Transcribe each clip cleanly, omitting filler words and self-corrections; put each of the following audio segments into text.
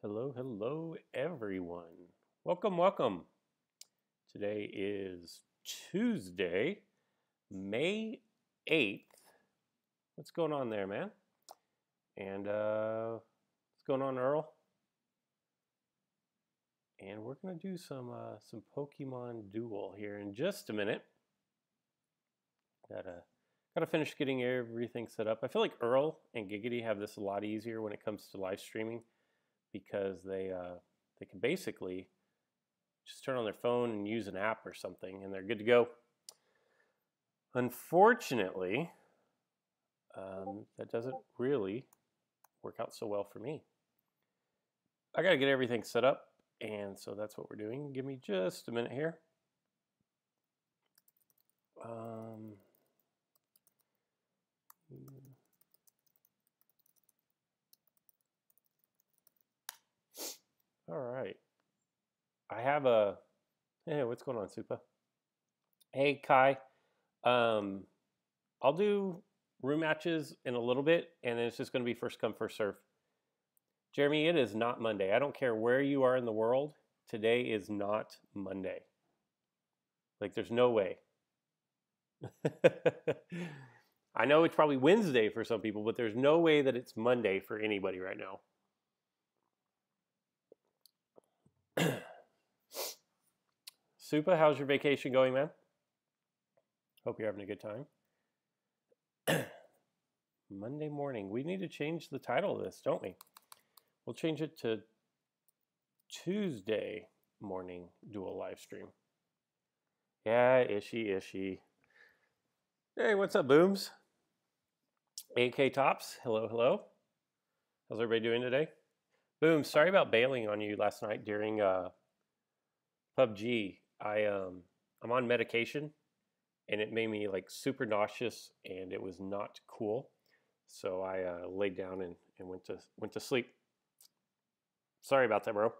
Hello, hello, everyone. Welcome, welcome. Today is Tuesday, May 8th. What's going on there, man? And what's going on, Earl? And we're gonna do some Pokemon Duel here in just a minute. Gotta finish getting everything set up. I feel like Earl and Giggity have this a lot easier when it comes to live streaming because they can basically just turn on their phone and use an app or something, and they're good to go. Unfortunately, that doesn't really work out so well for me. I gotta get everything set up, and so that's what we're doing. Give me just a minute here. All right. I have a. Hey, what's going on, Supa? Hey, Kai. I'll do room matches in a little bit, and then it's just going to be first come, first serve. Jeremy, it is not Monday. I don't care where you are in the world. Today is not Monday. Like, there's no way. I know it's probably Wednesday for some people, but there's no way that it's Monday for anybody right now. Supa, how's your vacation going, man? Hope you're having a good time. Monday morning. We need to change the title of this, don't we? We'll change it to Tuesday morning dual live stream. Yeah, ishy. Hey, what's up, Booms? AK Tops, hello, hello. How's everybody doing today? Boom, sorry about bailing on you last night during PUBG. I'm on medication, and it made me like super nauseous, and it was not cool. So I laid down and went to sleep. Sorry about that, bro.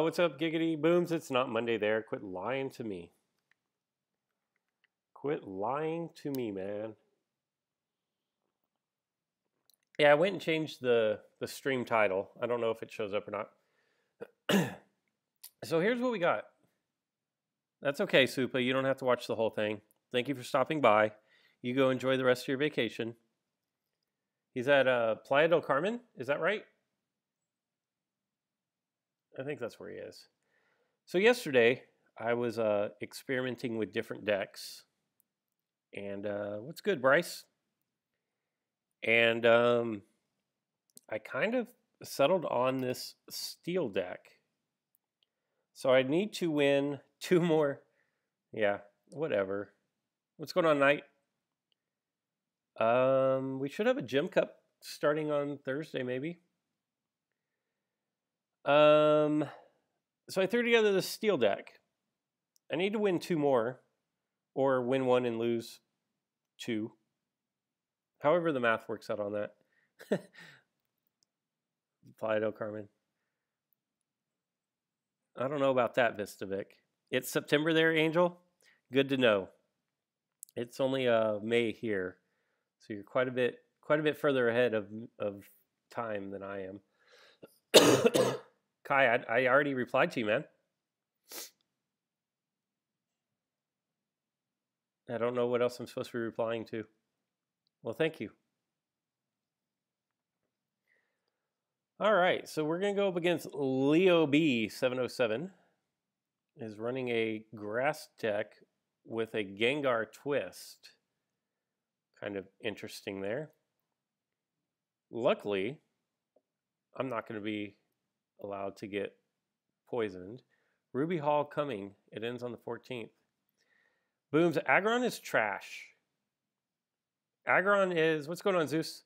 What's up, Giggity Booms? It's not Monday there. Quit lying to me. Quit lying to me, man. Yeah, I went and changed the stream title. I don't know if it shows up or not. So here's what we got. That's okay, Supa. You don't have to watch the whole thing. Thank you for stopping by. You go enjoy the rest of your vacation. He's at Playa del Carmen. Is that right? I think that's where he is. So yesterday, I was experimenting with different decks. And what's good, Bryce? And I kind of settled on this steel deck. So I need to win 2 more. Yeah, whatever. What's going on, Knight? We should have a gym cup starting on Thursday, maybe. So I threw together this steel deck. I need to win 2 more, or win 1 and lose 2. However the math works out on that. Playa del Carmen. I don't know about that, Vistavic. It's September there, Angel. Good to know. It's only May here, so you're quite a bit further ahead of time than I am. Kai, I already replied to you, man. I don't know what else I'm supposed to be replying to. Well, thank you. All right, so we're going to go up against Leo B 707. Is running a grass deck with a Gengar twist. Kind of interesting there. Luckily, I'm not going to be allowed to get poisoned. Ruby Hall coming. It ends on the 14th. Booms, Aggron is trash. Aggron is... What's going on, Zeus?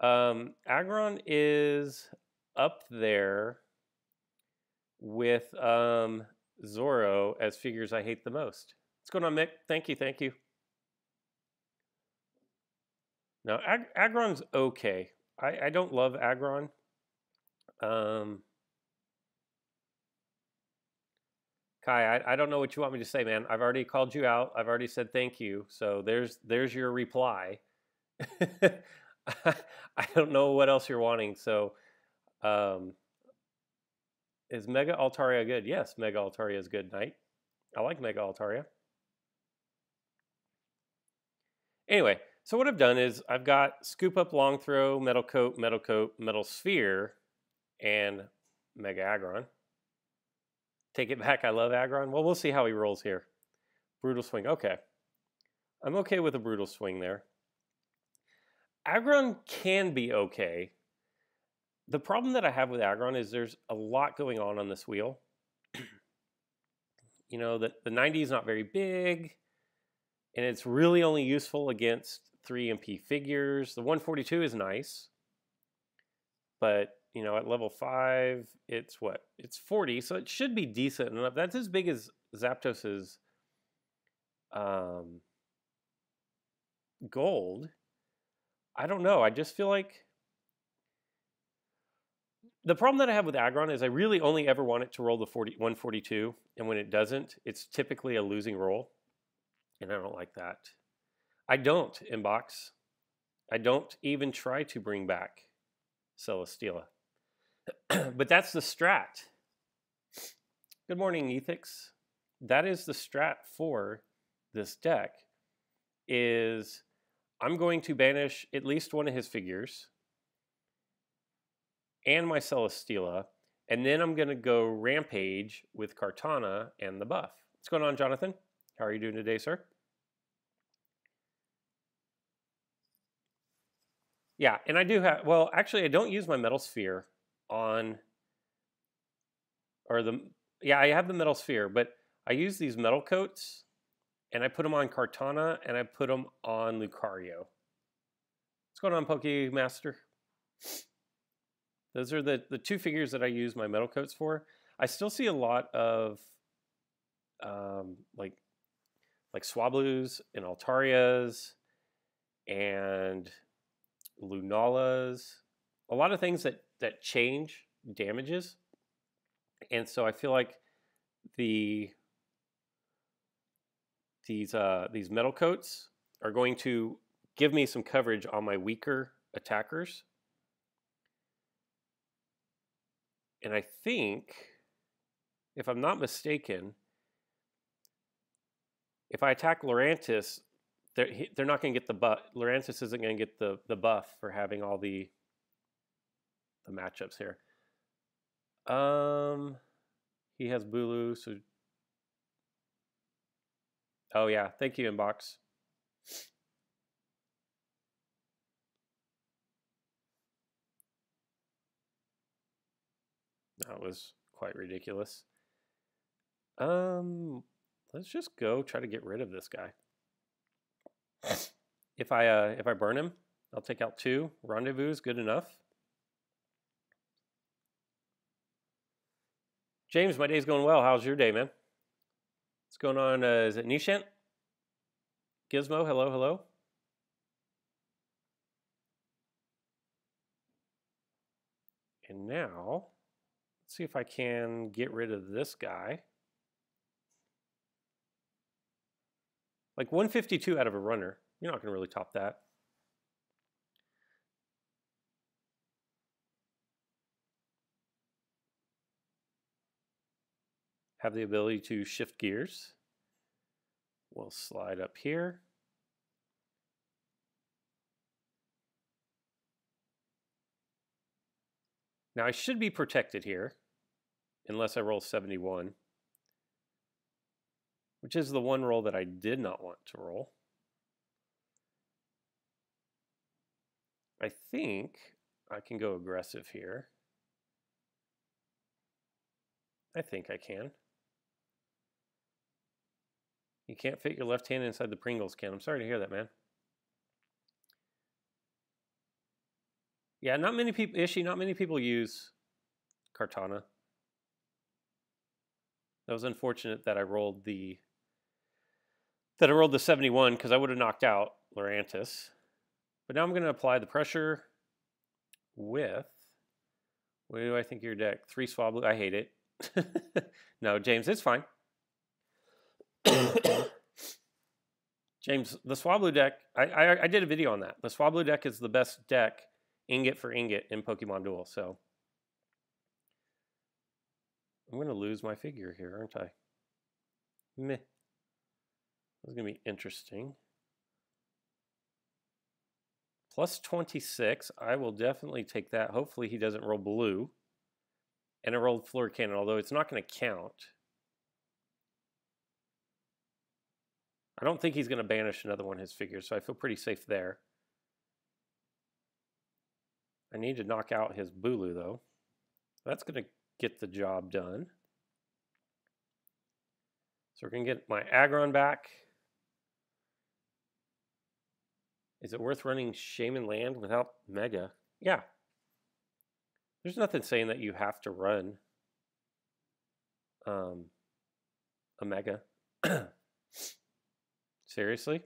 Aggron is up there with Zoro as figures I hate the most. What's going on, Mick? Thank you. Now, Aggron's okay. I don't love Aggron. Kai, I don't know what you want me to say, man. I've already called you out. I've already said thank you. So there's your reply. I don't know what else you're wanting. So Is Mega Altaria good? Yes, Mega Altaria is good, Knight. I like Mega Altaria. Anyway, so what I've done is I've got Scoop Up, Long Throw, Metal Coat, Metal Sphere, and Mega Aggron. Take it back, I love Aggron. Well, we'll see how he rolls here. Brutal Swing, okay. I'm okay with a Brutal Swing there. Aggron can be okay. The problem that I have with Aggron is there's a lot going on this wheel. You know, the 90 is not very big, and it's really only useful against 3 MP figures. The 142 is nice, but, you know, at level 5, it's what? It's 40, so it should be decent enough. That's as big as Zapdos's gold. I don't know. I just feel like the problem that I have with Aggron is I really only ever want it to roll the 142, and when it doesn't, it's typically a losing roll, and I don't like that. I don't inbox. I don't even try to bring back Celesteela. But that's the strat. Good morning, Ethics. That is the strat for this deck, is I'm going to banish at least one of his figures and my Celesteela, and then I'm going to go Rampage with Kartana and the buff. What's going on, Jonathan? How are you doing today, sir? Yeah, and I do have, well, actually, I don't use my Metal Sphere on, or the, yeah, I have the Metal Sphere, but I use these Metal Coats, and I put them on Kartana, and I put them on Lucario. What's going on, Pokemaster? Those are the 2 figures that I use my Metal Coats for. I still see a lot of like Swablu's and Altarias and Lunalas. A lot of things that change damages. And so I feel like these Metal Coats are going to give me some coverage on my weaker attackers. And I think, if I'm not mistaken, if I attack Lurantis, they're not going to get the buff. Lurantis isn't going to get the buff for having all the matchups here. He has Bulu, so... Oh yeah, thank you, Inbox. That was quite ridiculous. Let's just go try to get rid of this guy. If I burn him, I'll take out 2. Rendezvous is good enough. James, my day's going well. How's your day, man? What's going on? Is it Nishant? Gizmo, hello, hello. And now, let's see if I can get rid of this guy. Like 152 out of a runner. You're not going to really top that. Have the ability to shift gears. We'll slide up here. Now I should be protected here, unless I roll 71, which is the one roll that I did not want to roll. I think I can go aggressive here. I think I can. You can't fit your left hand inside the Pringles can. I'm sorry to hear that, man. Yeah, not many people, Ishi, not many people use Kartana. That was unfortunate that I rolled the 71 because I would have knocked out Lurantis. But now I'm going to apply the pressure with, what do I think of your deck? 3 Swablu, I hate it. No, James, it's fine. James, the Swablu deck, I did a video on that. The Swablu deck is the best deck, ingot for ingot, in Pokemon Duel. So I'm going to lose my figure here, aren't I? Meh. This is going to be interesting. Plus 26. I will definitely take that. Hopefully he doesn't roll blue. And I rolled floor cannon, although it's not going to count. I don't think he's going to banish another one of his figures, so I feel pretty safe there. I need to knock out his Bulu, though. That's going to get the job done. So we're going to get my Aggron back. Is it worth running Shaman Land without Mega? Yeah. There's nothing saying that you have to run a Mega. Seriously?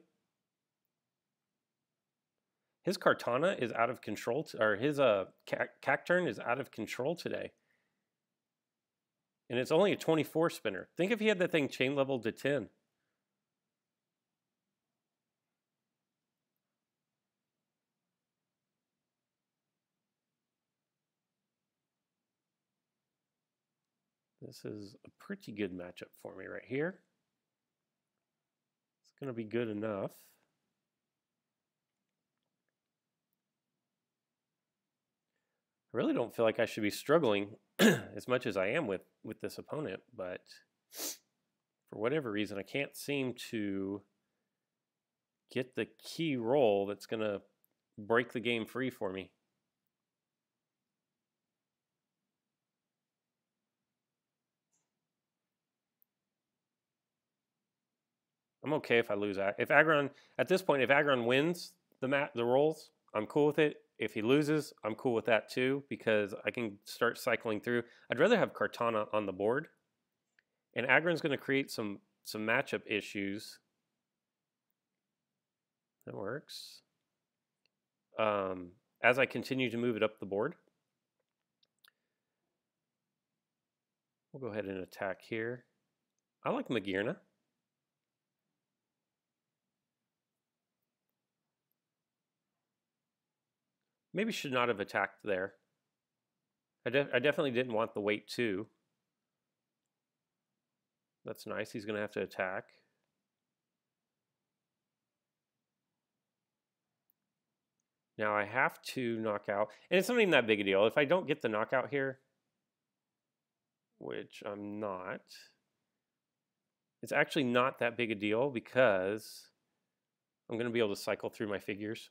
His Kartana is out of control, or his Cacturn is out of control today. And it's only a 24 spinner. Think if he had that thing chain leveled to 10. This is a pretty good matchup for me right here. It's going to be good enough. I really don't feel like I should be struggling as much as I am with this opponent, but for whatever reason, I can't seem to get the key roll that's going to break the game free for me. I'm okay if I lose. If Aggron, at this point, if Aggron wins the rolls, I'm cool with it. If he loses, I'm cool with that too, because I can start cycling through. I'd rather have Kartana on the board. And Aggron's going to create some matchup issues. That works. As I continue to move it up the board. We'll go ahead and attack here. I like Magearna. Maybe should not have attacked there. I definitely didn't want the weight 2. That's nice. He's going to have to attack. Now I have to knock out. And it's not even that big a deal. If I don't get the knockout here, which I'm not, it's actually not that big a deal because I'm going to be able to cycle through my figures.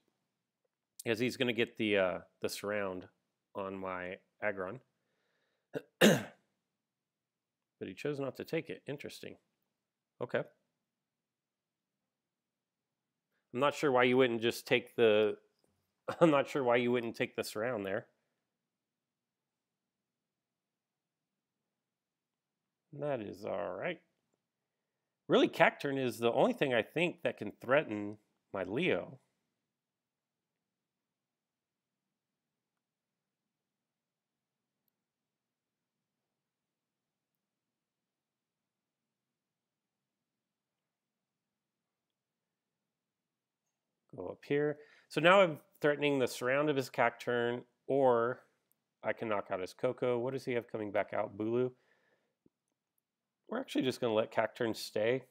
Because he's going to get the surround on my Aggron. But he chose not to take it. Interesting. Okay. I'm not sure why you wouldn't just take the... I'm not sure why you wouldn't take the surround there. That is all right. Really, Cacturn is the only thing I think that can threaten my Leo. Go up here. So now I'm threatening the surround of his Cacturn, or I can knock out his Coco. What does he have coming back out? Bulu. We're actually just going to let Cacturn stay.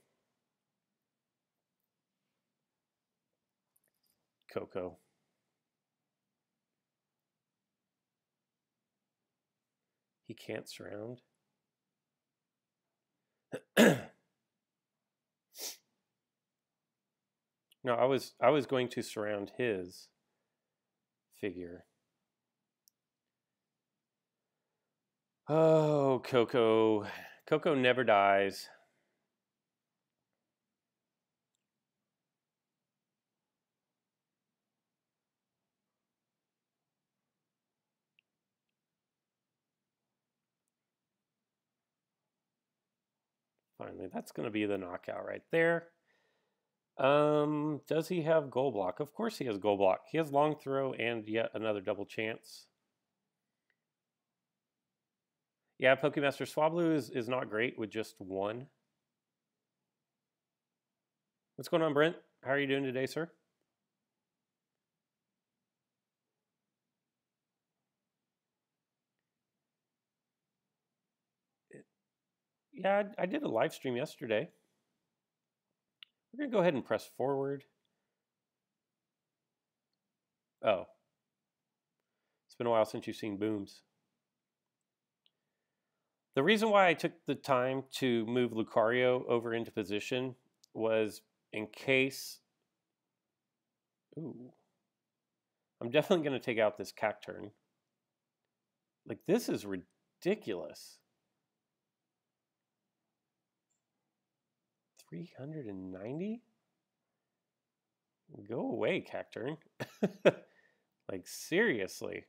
Coco. He can't surround. No, I was going to surround his figure. Oh, Coco. Coco never dies. Finally, that's going to be the knockout right there. Does he have goal block? Of course he has goal block. He has long throw and yet another double chance. Yeah, Pokemaster Swablu is not great with just 1. What's going on, Brent? How are you doing today, sir? Yeah, I did a live stream yesterday. We're going to go ahead and press forward. Oh. It's been a while since you've seen booms. The reason why I took the time to move Lucario over into position was in case... Ooh. I'm definitely going to take out this Cacturn. Like, this is ridiculous. 390? Go away, Cacturn. Like, seriously.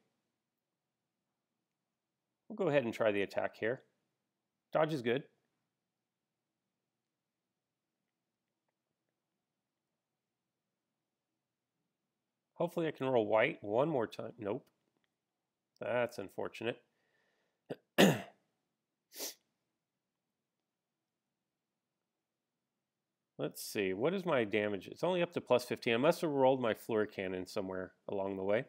We'll go ahead and try the attack here. Dodge is good. Hopefully I can roll white one more time. Nope. That's unfortunate. Let's see. What is my damage? It's only up to plus 15. I must have rolled my Fleur Cannon somewhere along the way.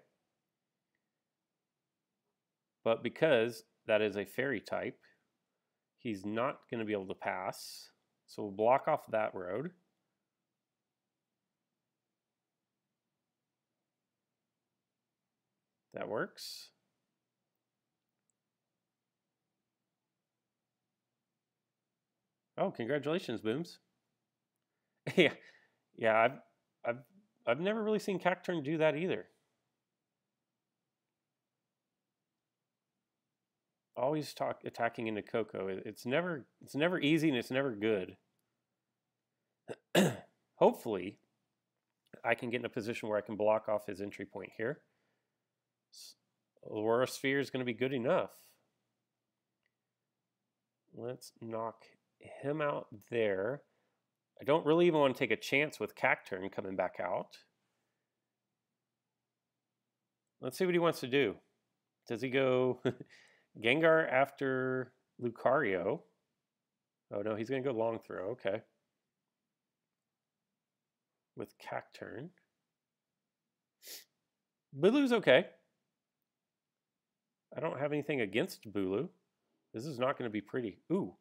But because that is a fairy type, he's not going to be able to pass. So we'll block off that road. That works. Oh, congratulations, Booms. yeah, I've never really seen Cacturn do that either. Always attacking into Coco. It's never easy and it's never good. Hopefully, I can get in a position where I can block off his entry point here. Aurora Sphere is going to be good enough. Let's knock him out there. I don't really even want to take a chance with Cacturn coming back out. Let's see what he wants to do. Does he go Gengar after Lucario? Oh no, he's going to go long throw. Okay. With Cacturn. Bulu's okay. I don't have anything against Bulu. This is not going to be pretty. Ooh.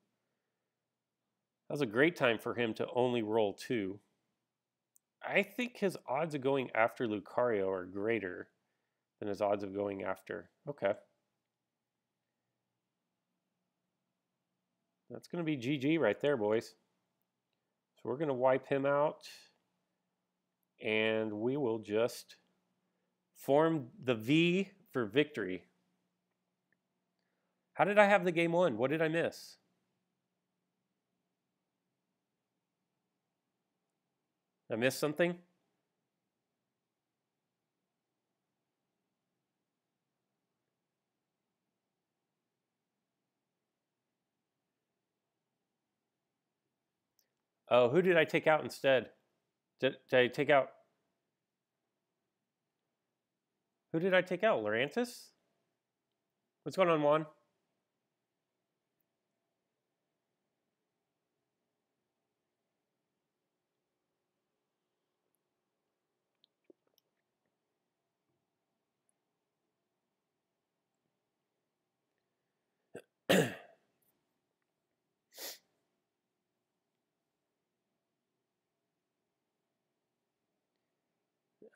That was a great time for him to only roll 2. I think his odds of going after Lucario are greater than his odds of going after. Okay. That's going to be GG right there, boys. So we're going to wipe him out. And we will just form the V for victory. How did I have the game won? What did I miss? I missed something? Oh, who did I take out instead? Did I take out... Who did I take out? Lurantis? What's going on, Juan?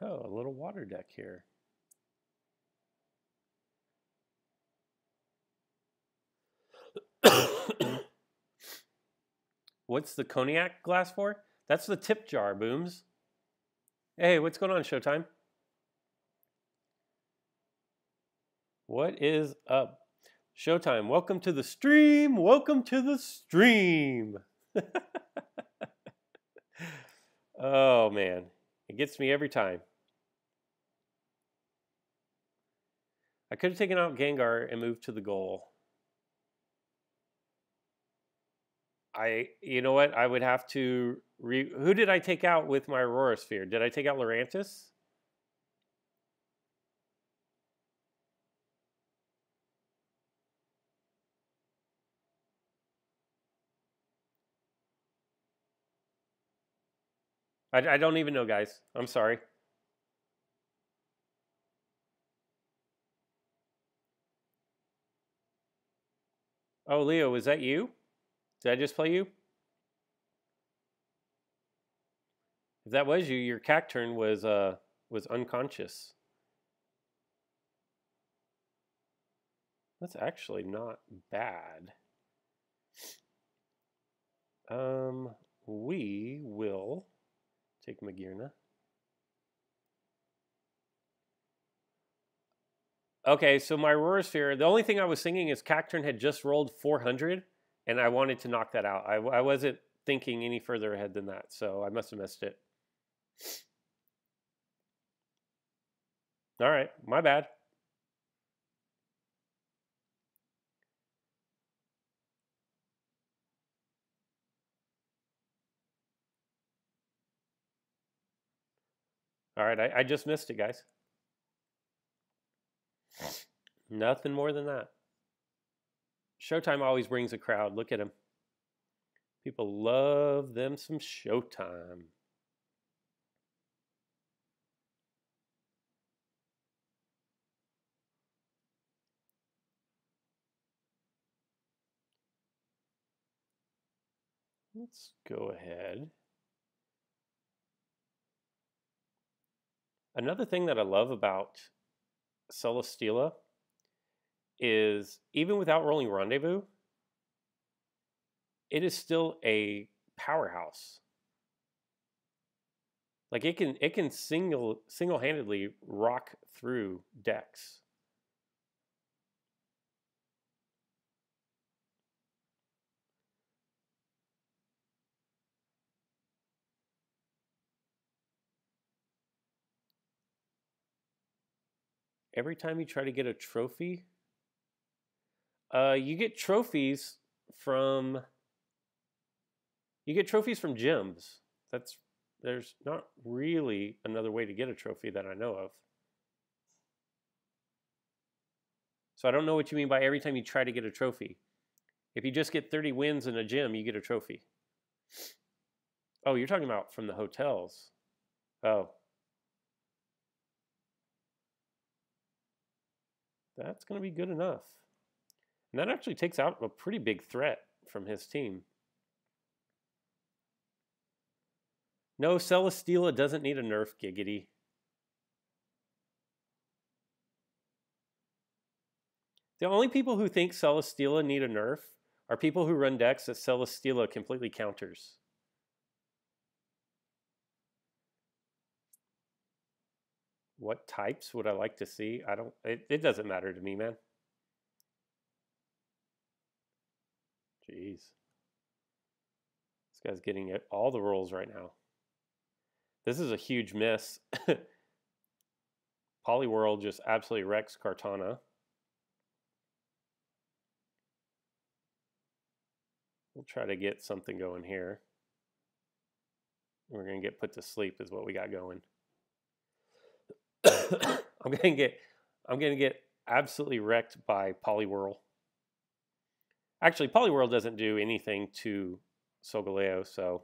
Oh, a little water deck here. What's the cognac glass for? That's the tip jar, Booms. Hey, what's going on, Showtime? What is up? Showtime, welcome to the stream. Welcome to the stream. Oh, man. It gets me every time. I could have taken out Gengar and moved to the goal. You know what? I would have to... Who did I take out with my Aurora Sphere? Did I take out Lurantis? I don't even know, guys. I'm sorry. Oh, Leo, was that you? Did I just play you? If that was you, your Cacturn was unconscious. That's actually not bad. We will take Magirna. Okay, so my Aurora Sphere, the only thing I was thinking is Cacturn had just rolled 400, and I wanted to knock that out. I wasn't thinking any further ahead than that, so I must have missed it. All right, my bad. All right, I just missed it, guys. Nothing more than that. Showtime always brings a crowd. Look at him. People love them some Showtime. Let's go ahead. Another thing that I love about Celesteela is even without rolling Rendezvous, it is still a powerhouse. Like it can single-handedly rock through decks. Every time you try to get a trophy, you get trophies from gyms. There's not really another way to get a trophy that I know of. So I don't know what you mean by every time you try to get a trophy. If you just get 30 wins in a gym, you get a trophy. Oh, you're talking about from the hotels. Oh. That's going to be good enough. And that actually takes out a pretty big threat from his team. No, Celesteela doesn't need a nerf, Giggity. The only people who think Celesteela need a nerf are people who run decks that Celesteela completely counters. What types would I like to see? It doesn't matter to me, man. Jeez. This guy's getting all the rolls right now. This is a huge miss. Poliwhirl just absolutely wrecks Kartana. We'll try to get something going here. We're going to get put to sleep is what we got going. I'm going to get absolutely wrecked by Poliwhirl. Actually, Poliwhirl doesn't do anything to Solgaleo, so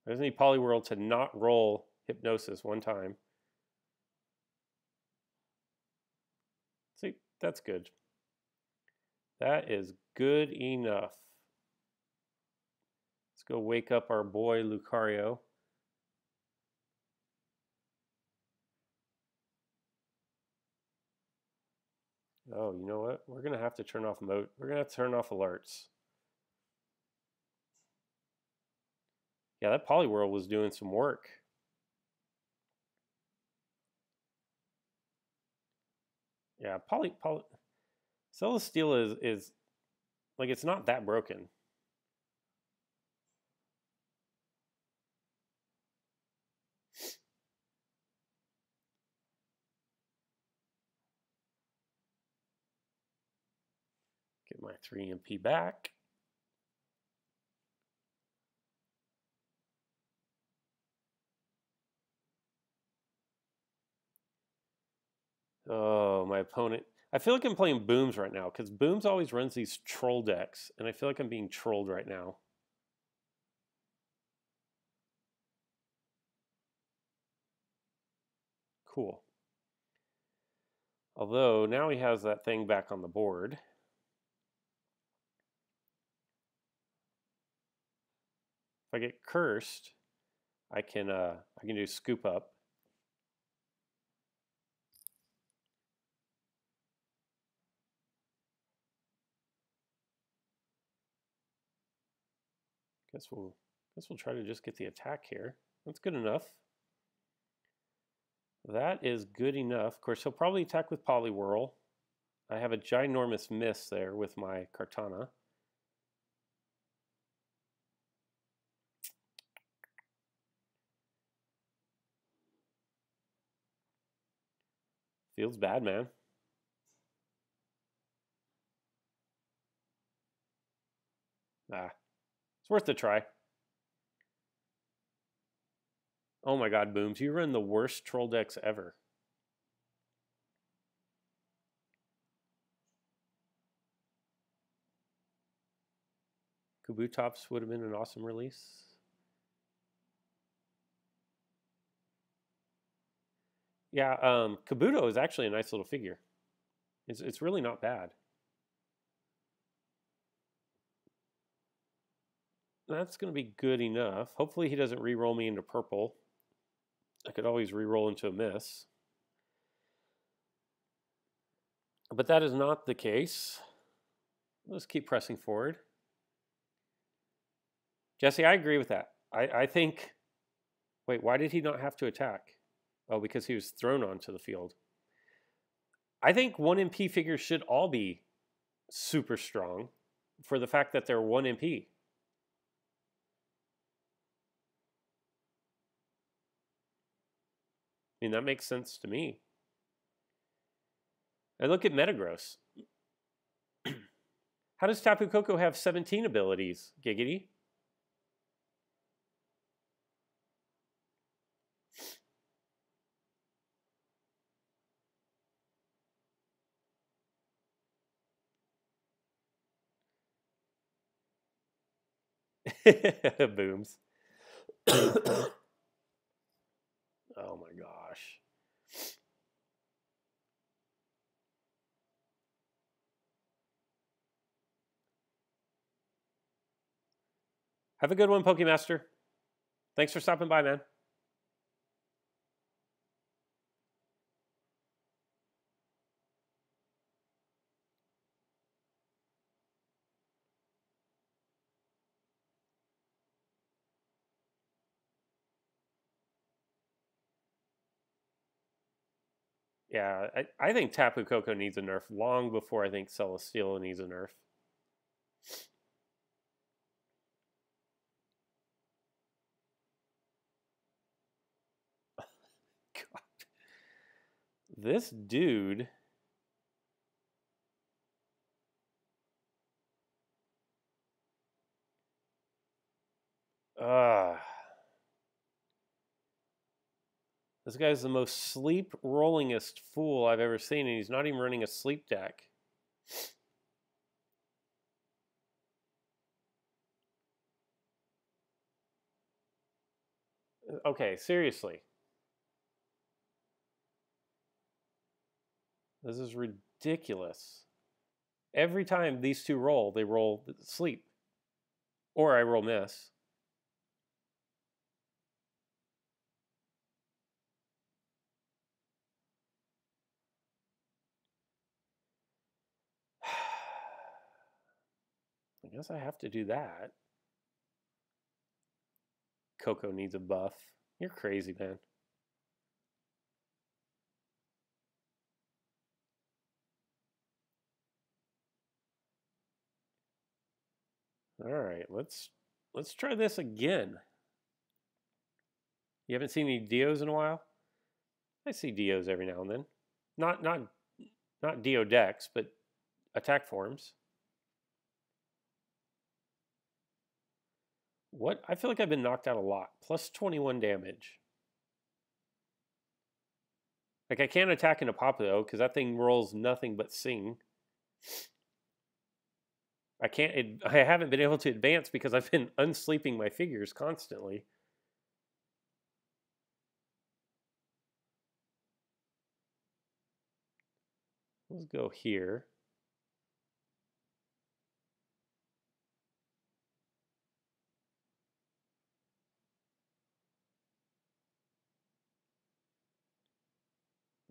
I just need Poliwhirl to not roll Hypnosis one time. See, that's good. That is good enough. Let's go wake up our boy Lucario. Oh, you know what? We're going to have to turn off mode. We're going to have to turn off alerts. Yeah, that Poliwhirl was doing some work. Yeah, Celesteela is like, it's not that broken. Get my 3 MP back. Oh, my opponent. I feel like I'm playing Booms right now because Booms always runs these troll decks, and I feel like I'm being trolled right now. Cool. Although now he has that thing back on the board. If I get cursed, I can do scoop up. Guess we'll try to just get the attack here. That's good enough. That is good enough. Of course, he'll probably attack with Poliwhirl. I have a ginormous miss there with my Kartana. Feels bad, man. It's worth a try. Oh my god, Booms, you run the worst troll decks ever. Kabutops would have been an awesome release. Yeah, Kabuto is actually a nice little figure. It's really not bad. That's going to be good enough. Hopefully he doesn't re-roll me into purple. I could always re-roll into a miss. But that is not the case. Let's keep pressing forward. Jesse, I agree with that. I think... Wait, why did he not have to attack? Oh, because he was thrown onto the field. I think 1 MP figures should all be super strong for the fact that they're 1 MP. I mean, that makes sense to me. I look at Metagross. How does Tapu Koko have 17 abilities, Giggity? Booms. Oh my gosh. Have a good one, Pokemaster. Thanks for stopping by, man. Yeah, I think Tapu Koko needs a nerf long before I think Celesteela needs a nerf. God. This dude... This guy's the most sleep-rollingest fool I've ever seen, and he's not even running a sleep deck. Okay, seriously. This is ridiculous. Every time these two roll, they roll sleep. Or I roll miss. I guess I have to do that. Coco needs a buff. You're crazy, man. All right, let's try this again. You haven't seen any Dios in a while? I see Dios every now and then. Not Dio decks, but attack forms. What? I feel like I've been knocked out a lot. Plus 21 damage. Like, I can't attack into Pop, though, because that thing rolls nothing but Sing. I haven't been able to advance because I've been unsleeping my figures constantly. Let's go here.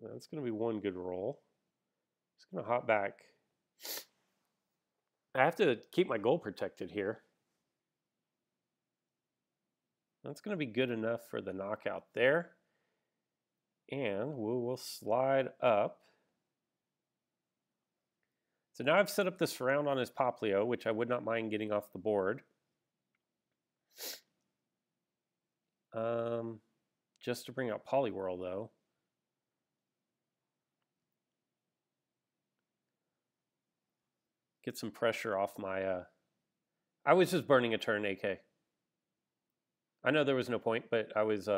That's going to be one good roll. Just going to hop back. I have to keep my goal protected here. That's going to be good enough for the knockout there. And we'll slide up. So now I've set up this round on his Poplio, which I would not mind getting off the board. Just to bring out Poliwhirl, though. Get some pressure off my... I was just burning a turn, AK. I know there was no point, but I was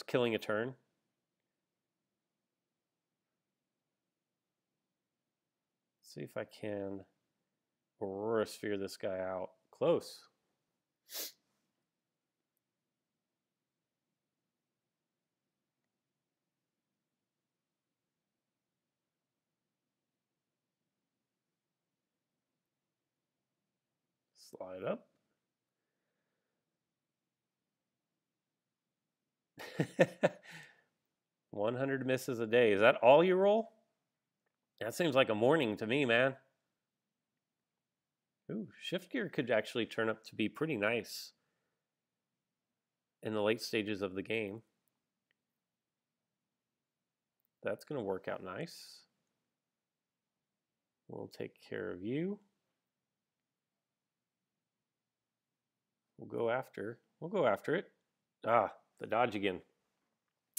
killing a turn. Let's see if I can Aurora Sphere this guy out. Close. Slide up. 100 misses a day. Is that all you roll? That seems like a morning to me, man. Ooh, Shift Gear could actually turn up to be pretty nice in the late stages of the game. That's going to work out nice. We'll take care of you. We'll go after it. Ah, the dodge again.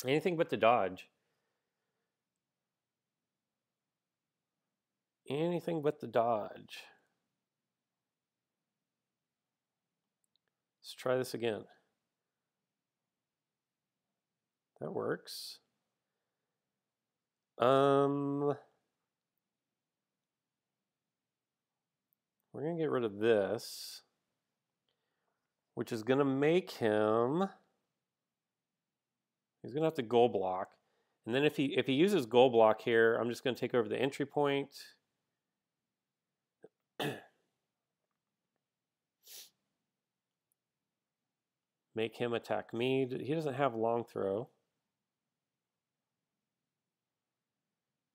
Anything but the dodge. Anything but the dodge. Let's try this again. That works. We're going to get rid of this, which is going to make him... He's going to have to goal block. And then if he uses goal block here, I'm just going to take over the entry point. Make him attack me. He doesn't have long throw.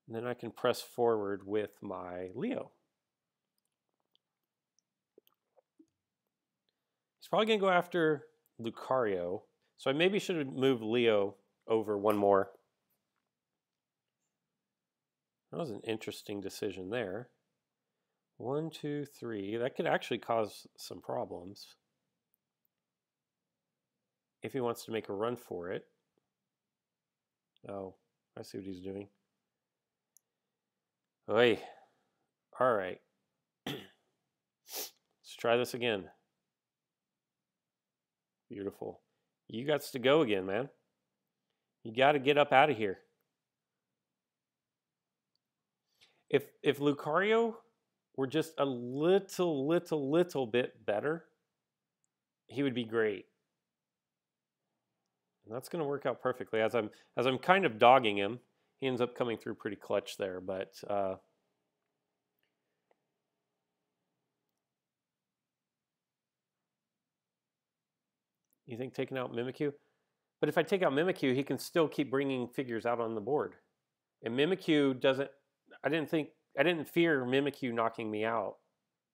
And then I can press forward with my Leo. He's probably going to go after Lucario. So I maybe should have moved Leo over one more. That was an interesting decision there. 1, 2, 3. That could actually cause some problems if he wants to make a run for it. Oh, I see what he's doing. Oy. All right. Let's try this again. Beautiful. You got to go again, man. You got to get up out of here. If Lucario were just a little bit better, he would be great. And that's going to work out perfectly. As I'm kind of dogging him, he ends up coming through pretty clutch there. But you think taking out Mimikyu? But if I take out Mimikyu, he can still keep bringing figures out on the board. And Mimikyu doesn't... I didn't fear Mimikyu knocking me out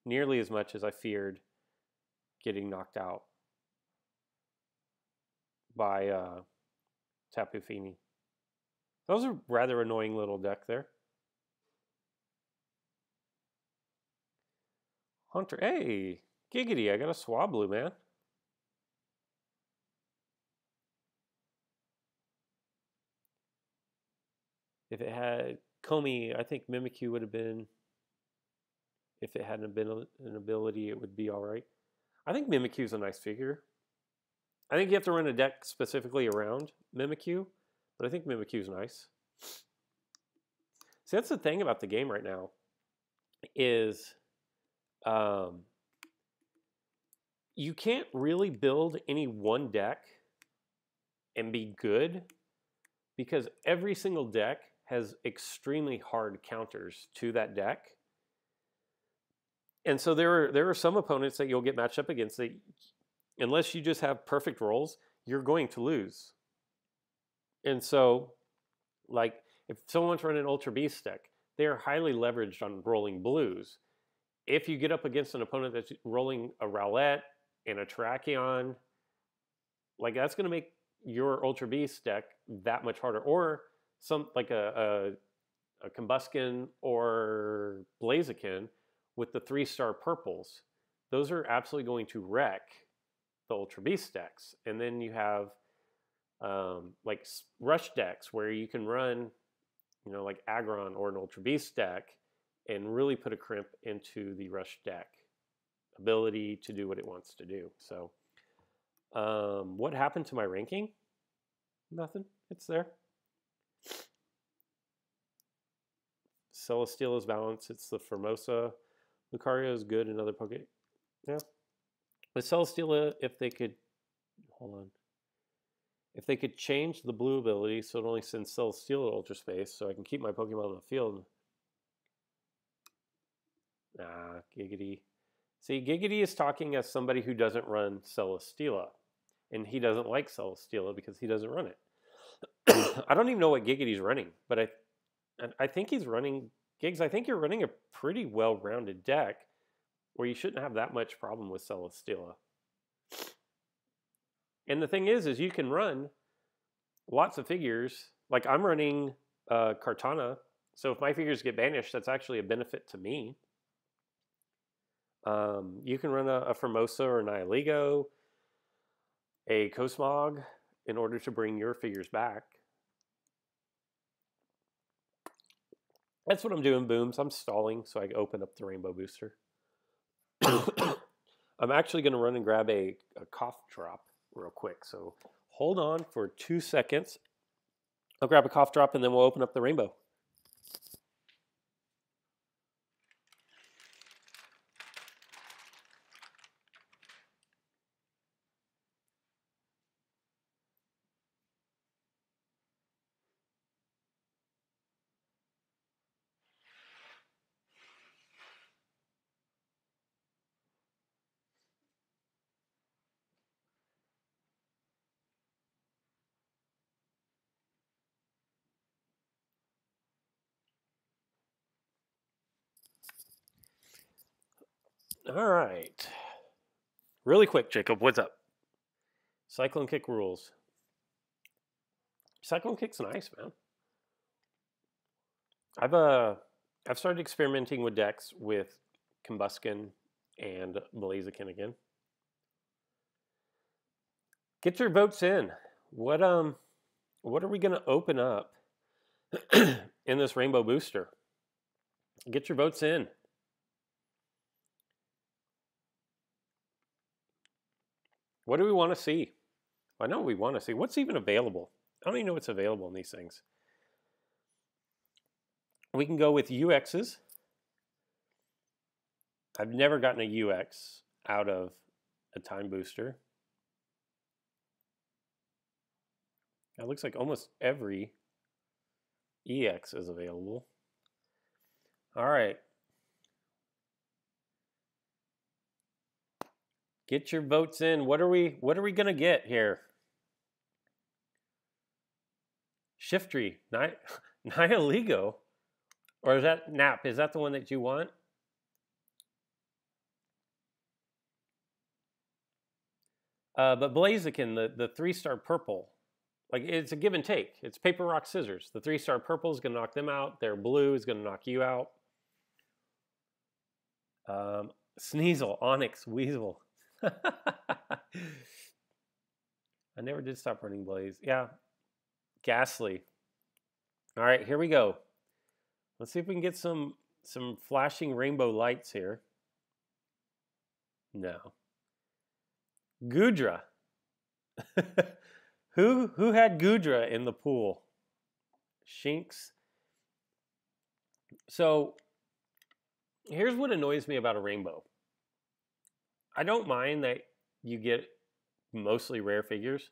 nearly as much as I feared getting knocked out by Tapu Fini. That was a rather annoying little deck there. Hunter, hey, giggity, I got a Swablu, man. If it had Comey, I think Mimikyu would have been, if it hadn't been an ability, it would be all right. I think Mimikyu's a nice figure. I think you have to run a deck specifically around Mimikyu, but I think Mimikyu's nice. See, that's the thing about the game right now, is you can't really build any one deck and be good, because every single deck has extremely hard counters to that deck. And so there are some opponents that you'll get matched up against that, unless you just have perfect rolls, you're going to lose. And so, like, if someone's running an Ultra Beast deck, they are highly leveraged on rolling blues. If you get up against an opponent that's rolling a Rowlet and a Terrakion, like, that's going to make your Ultra Beast deck that much harder. Or some like a Combuskin or Blaziken with the 3-star purples. Those are absolutely going to wreck the Ultra Beast decks. And then you have like rush decks where you can run, like Aggron or an Ultra Beast deck and really put a crimp into the rush deck ability to do what it wants to do. So what happened to my ranking? Nothing. It's there. Celesteela is balanced. It's the Formosa. Lucario is good. Another Poke. Yeah. With Celesteela, if they could... Hold on. If they could change the blue ability so it only sends Celesteela to Ultra Space so I can keep my Pokemon on the field. Nah, Giggity. See, Giggity is talking as somebody who doesn't run Celesteela. And he doesn't like Celesteela because he doesn't run it. I don't even know what Giggity's running, but I think he's running... Gigs, I think you're running a pretty well-rounded deck where you shouldn't have that much problem with Celesteela. And the thing is you can run lots of figures. Like, I'm running Kartana, so if my figures get banished, that's actually a benefit to me. You can run a Formosa or an Nihilego, a Cosmog, in order to bring your figures back. That's what I'm doing, Booms. I'm stalling so I can open up the Rainbow Booster. I'm actually going to run and grab a cough drop real quick. So hold on for 2 seconds. I'll grab a cough drop and then we'll open up the rainbow. All right. Really quick, Jacob, what's up? Cyclone Kick rules. Cyclone Kick's nice, man. I've started experimenting with decks with Combuskin and Blaziken again. Get your votes in. What are we gonna open up in this Rainbow Booster? Get your votes in. What do we want to see? I know what we want to see. What's even available? I don't even know what's available in these things. We can go with UXs. I've never gotten a UX out of a time booster. It looks like almost every EX is available. All right. Get your votes in. What are we gonna get here? Shiftry, Nihilego, or is that Nap? Is that the one that you want? But Blaziken, the 3-star purple, like, it's a give and take. It's paper, rock, scissors. The 3-star purple is gonna knock them out. Their blue is gonna knock you out. Sneasel, Onyx, Weasel. I never did stop running Blaze. Yeah. Ghastly. All right, here we go. Let's see if we can get some flashing rainbow lights here. No. Gudra. Who had Gudra in the pool? Shinx. So here's what annoys me about a rainbow. I don't mind that you get mostly rare figures,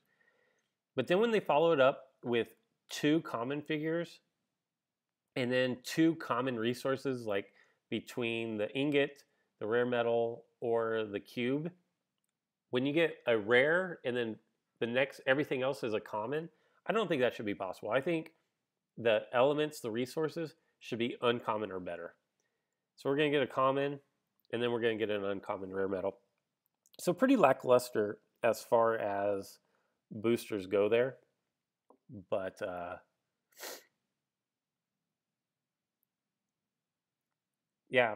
but then when they follow it up with 2 common figures, and then 2 common resources, like between the ingot, the rare metal, or the cube. When you get a rare and then the next everything else is a common, I don't think that should be possible. I think the elements, the resources, should be uncommon or better. So we're going to get a common, and then we're going to get an uncommon rare metal. So pretty lackluster as far as boosters go there. But yeah,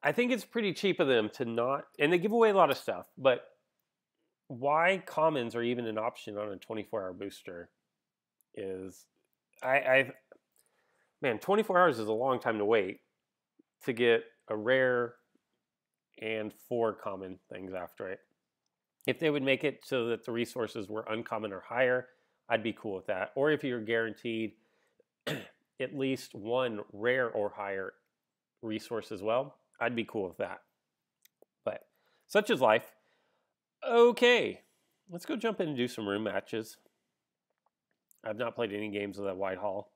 I think it's pretty cheap of them to not, and they give away a lot of stuff, but why commons are even an option on a 24-hour booster is, I man, 24 hours is a long time to wait to get a rare and 4 common things after it. If they would make it so that the resources were uncommon or higher, I'd be cool with that. Or if you're guaranteed at least 1 rare or higher resource as well, I'd be cool with that. But such is life. Okay, let's go jump in and do some room matches. I've not played any games of that Whitehall.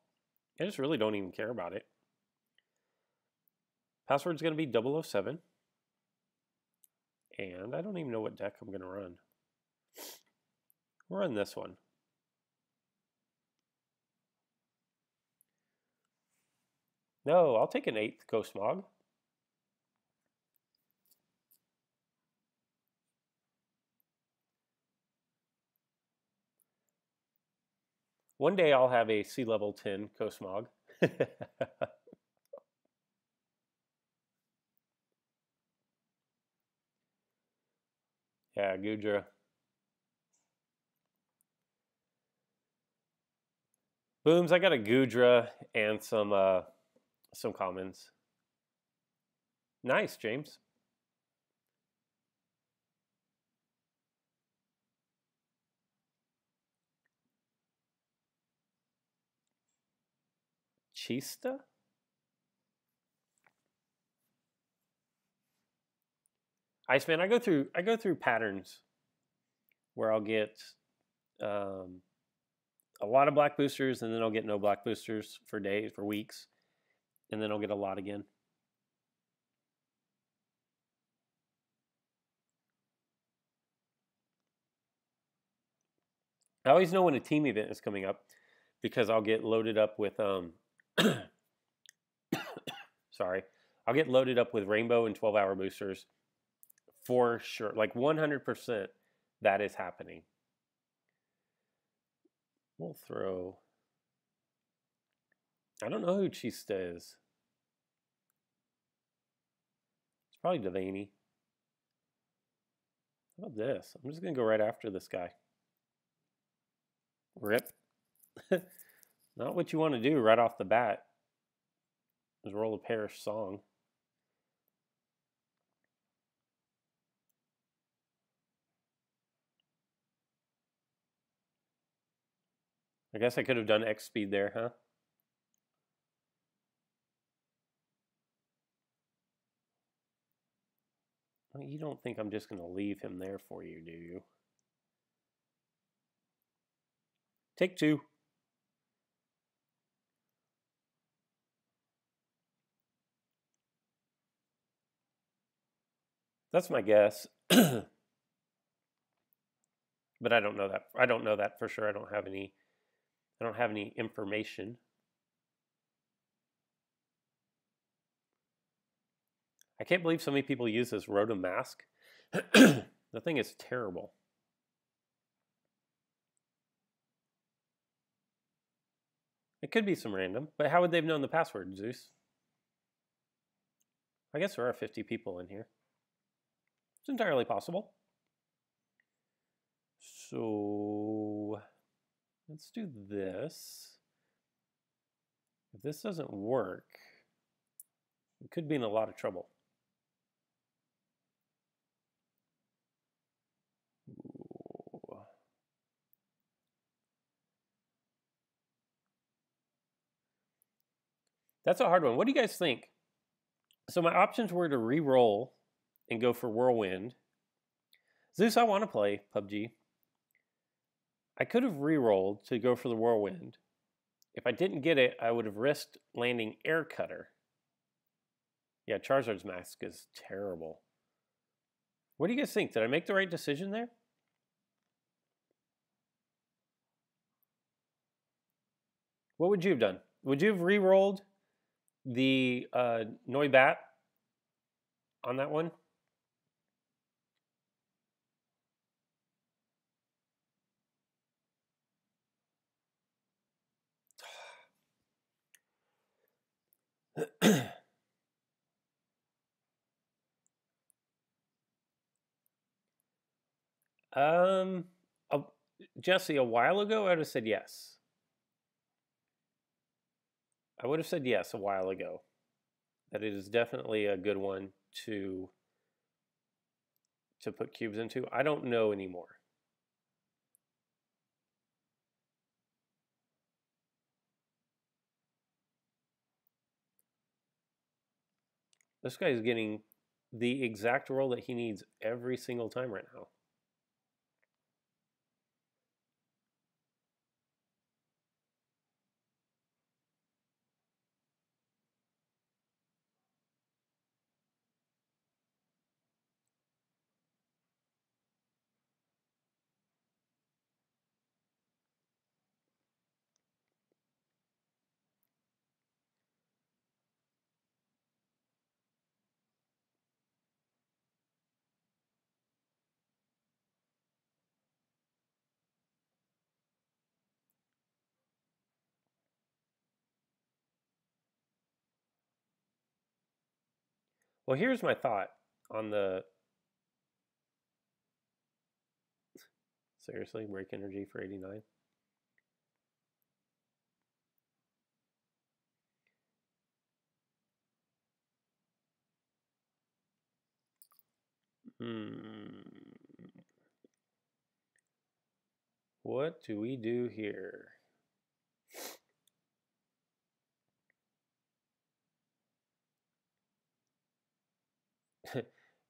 I just really don't even care about it. Password's going to be 007. And I don't even know what deck I'm going to run. We'll run this one. No, I'll take an 8th Ghost Mog. One day I'll have a sea level 10 Ghost Mog. Yeah, Gudra. Booms, I got a Gudra and some commons. Nice, James. Chista? Iceman, I go through patterns where I'll get a lot of black boosters, and then I'll get no black boosters for days, for weeks, and then I'll get a lot again. I always know when a team event is coming up because I'll get loaded up with sorry, I'll get loaded up with rainbow and 12-hour boosters for sure. Like 100% that is happening. We'll throw, I don't know who Chista is. It's probably Devaney. How about this? I'm just going to go right after this guy. Rip. Not what you want to do right off the bat. Is roll a Parish Song. I guess I could have done X speed there, huh? Well, you don't think I'm just going to leave him there for you, do you? Take 2. That's my guess. But I don't know that. I don't know that for sure. I don't have any information. I can't believe so many people use this Rotom mask. The thing is terrible. It could be some random, but how would they have known the password, Zeus? I guess there are 50 people in here. It's entirely possible. So let's do this. If this doesn't work, we could be in a lot of trouble. Ooh. That's a hard one. What do you guys think? So my options were to re-roll and go for Whirlwind. Zeus, I want to play PUBG. I could have re-rolled to go for the Whirlwind, If I didn't get it, I would have risked landing Air Cutter. Yeah, Charizard's mask is terrible. What do you guys think? Did I make the right decision there? What would you have done? Would you have re-rolled the Noibat on that one? um, uh, Jesse, a while ago, I would have said yes. I would have said yes a while ago. That it is definitely a good one to put cubes into. I don't know anymore. This guy is getting the exact roll that he needs every single time right now. Well, here's my thought on the. Seriously, break energy for 89? What do we do here?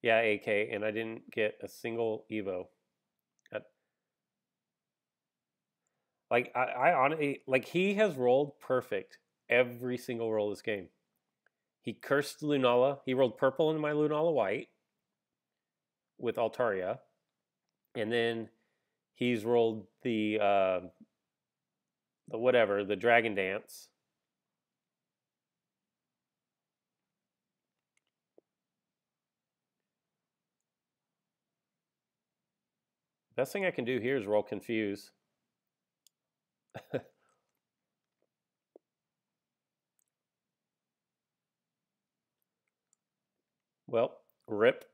Yeah, AK, and I didn't get a single Evo. I honestly like he has rolled perfect every single roll this game. He cursed Lunala. He rolled purple in my Lunala white with Altaria, and then he's rolled the whatever the Dragon Dance. Best thing I can do here is roll Confuse. Well, rip.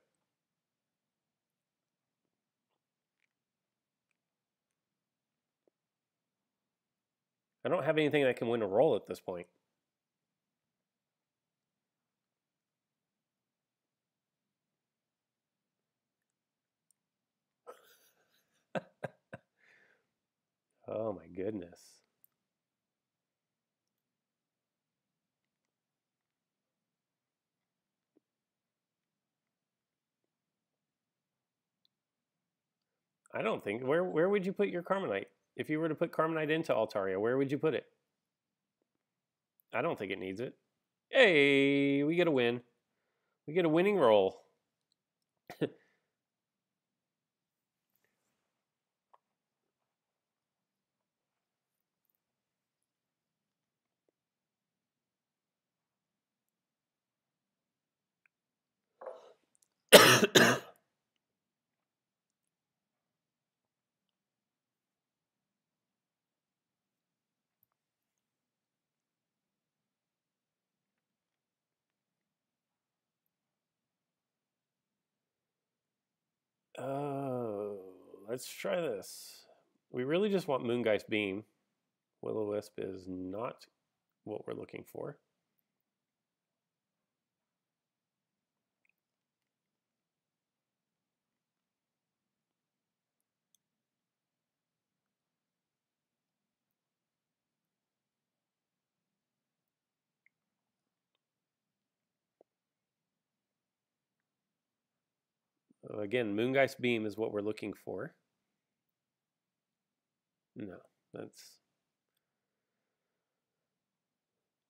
I don't have anything that can win a roll at this point. Oh my goodness. I don't think where would you put your Carmenite? If you were to put Carmenite into Altaria, where would you put it? I don't think it needs it. Hey, we get a win. We get a winning roll. Oh, let's try this. We really just want Moongeist Beam. Will-O-Wisp is not what we're looking for. Again, Moongeist Beam is what we're looking for. No, that's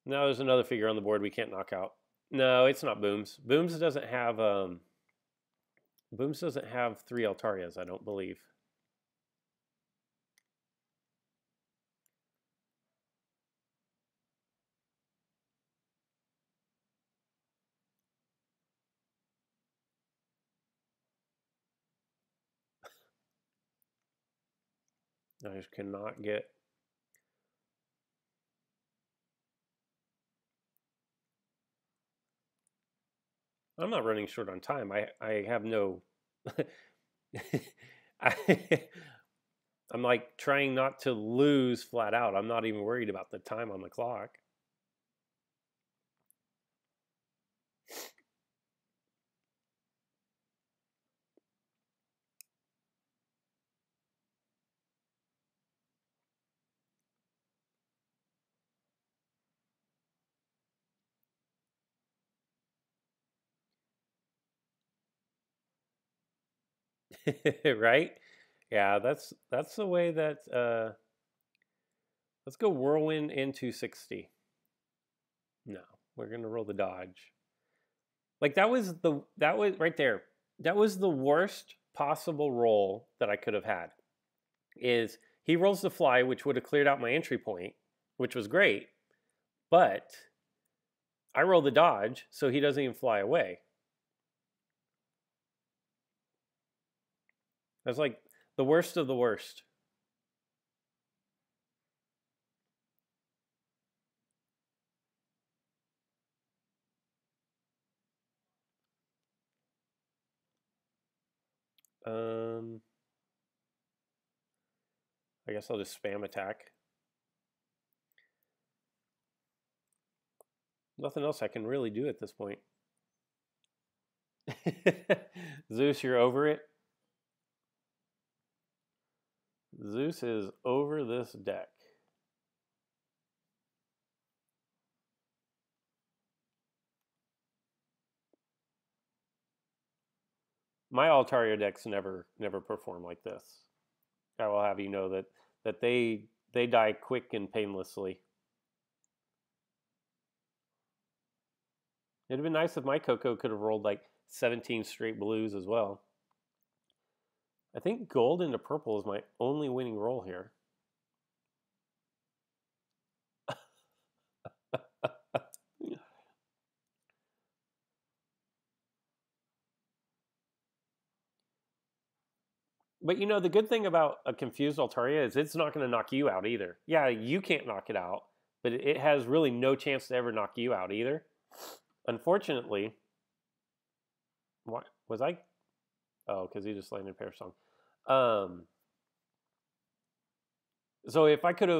Now there's another figure on the board we can't knock out. No, it's not Booms. Booms doesn't have 3 Altarias, I don't believe. I just cannot get. I'm not running short on time. I have no. I, I'm like trying not to lose flat out. I'm not even worried about the time on the clock. Right? Yeah, that's the way that let's go whirlwind into 60. No, we're gonna roll the dodge. Like that was right there. That was the worst possible roll that I could have had. Is he rolls the fly, which would have cleared out my entry point, which was great, but I roll the dodge, so he doesn't even fly away. That's like the worst of the worst. Um, I guess I'll just spam attack. Nothing else I can really do at this point. Zeus, you're over it. Zeus is over this deck. My Altaria decks never perform like this. I will have you know that they die quick and painlessly. It'd have been nice if my Coco could have rolled like 17 straight blues as well. I think gold into purple is my only winning roll here. But you know, the good thing about a confused Altaria is it's not going to knock you out either. Yeah, you can't knock it out, but it has really no chance to ever knock you out either. Unfortunately, what was I? Oh, because he just landed Pear Song. So if I could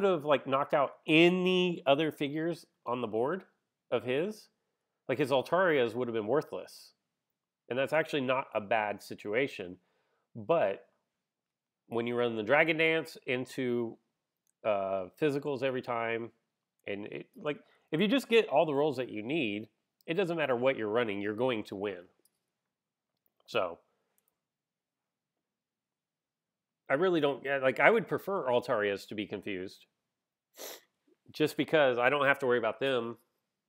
have like knocked out any other figures on the board of his, like his Altarias would have been worthless, and that's actually not a bad situation. But when you run the Dragon Dance into physicals every time, and like if you just get all the rolls that you need, it doesn't matter what you're running, you're going to win. So I really don't like. I would prefer Altarias to be confused, just because I don't have to worry about them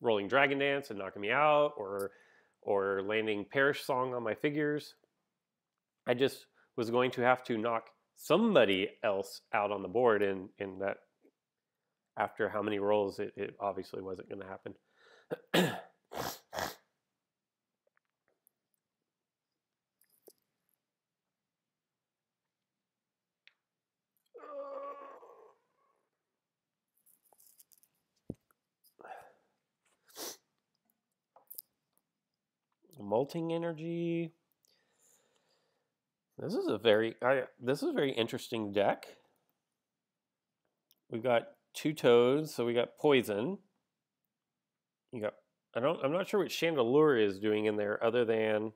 rolling Dragon Dance and knocking me out, or landing Perish Song on my figures. I just was going to have to knock somebody else out on the board, and that after how many rolls, it obviously wasn't going to happen. Molting Energy. This is a very interesting deck. We've got 2 toads, so we got poison. You got I'm not sure what Chandelure is doing in there other than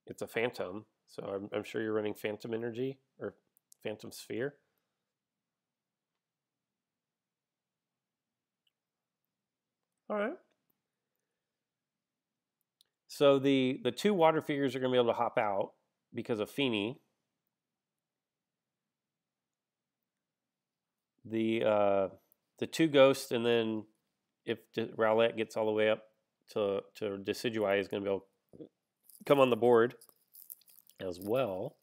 it's a phantom. So I'm sure you're running Phantom Energy or Phantom Sphere. All right. So the 2 water figures are going to be able to hop out because of Feeny. the two ghosts, and then if Rowlett gets all the way up to Decidueye, is going to be able to come on the board as well.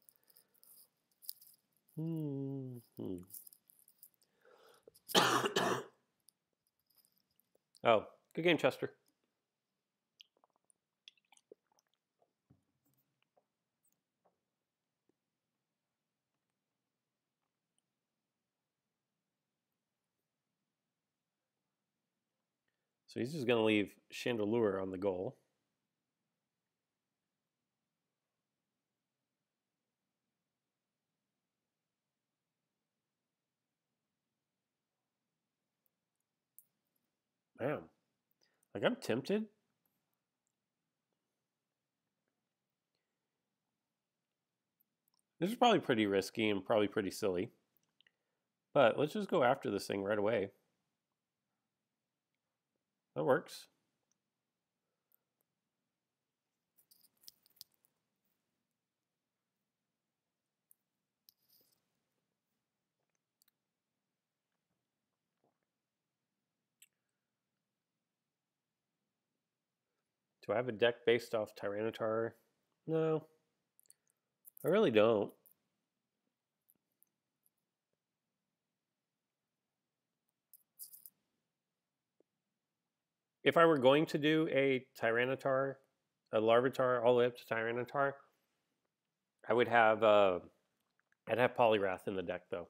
Oh, good game, Chester. So he's just going to leave Chandelure on the goal. Man, like I'm tempted. This is probably pretty risky and probably pretty silly. But let's just go after this thing right away. That works. Do I have a deck based off Tyranitar? No, I really don't. If I were going to do a Tyranitar, a Larvitar, all the way up to Tyranitar, I would have I'd have Poliwrath in the deck though.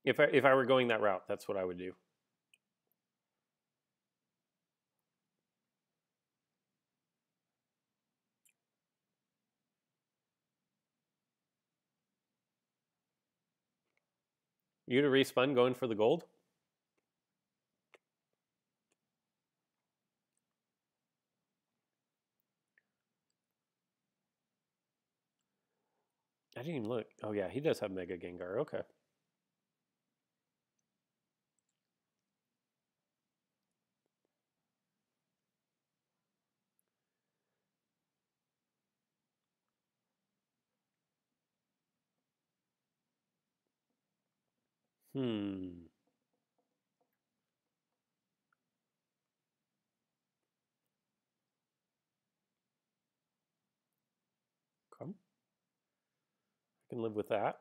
If I were going that route, that's what I would do. You to respun going for the gold? I didn't even look. Oh yeah, he does have Mega Gengar. Okay. Hmm. Come. I can live with that.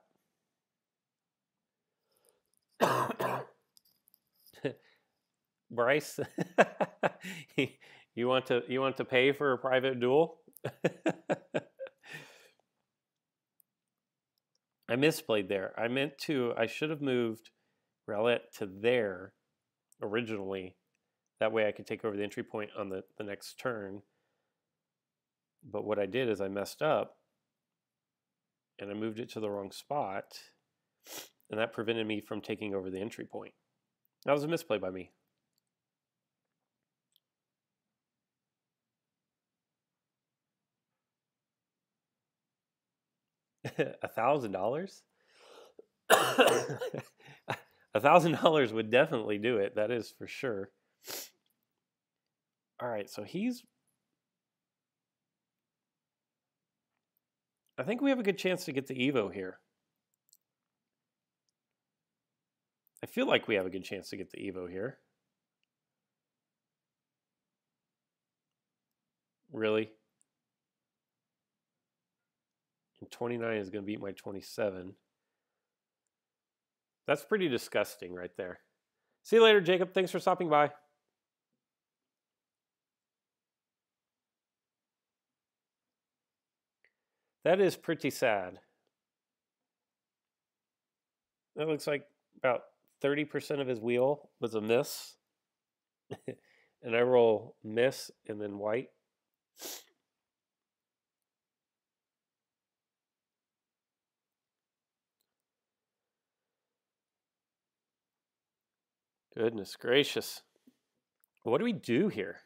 Bryce, you want to pay for a private duel? I misplayed there. I should have moved Rowlett to there originally. That way I could take over the entry point on the next turn. But what I did is I messed up and I moved it to the wrong spot. And that prevented me from taking over the entry point. That was a misplay by me. $1,000? $1,000 would definitely do it. That is for sure. All right, so I think we have a good chance to get the Evo here. I feel like we have a good chance to get the Evo here. Really? And 29 is going to beat my 27. That's pretty disgusting right there. See you later, Jacob. Thanks for stopping by. That is pretty sad. That looks like about 30% of his wheel was a miss. And I roll miss and then white. Goodness gracious. What do we do here?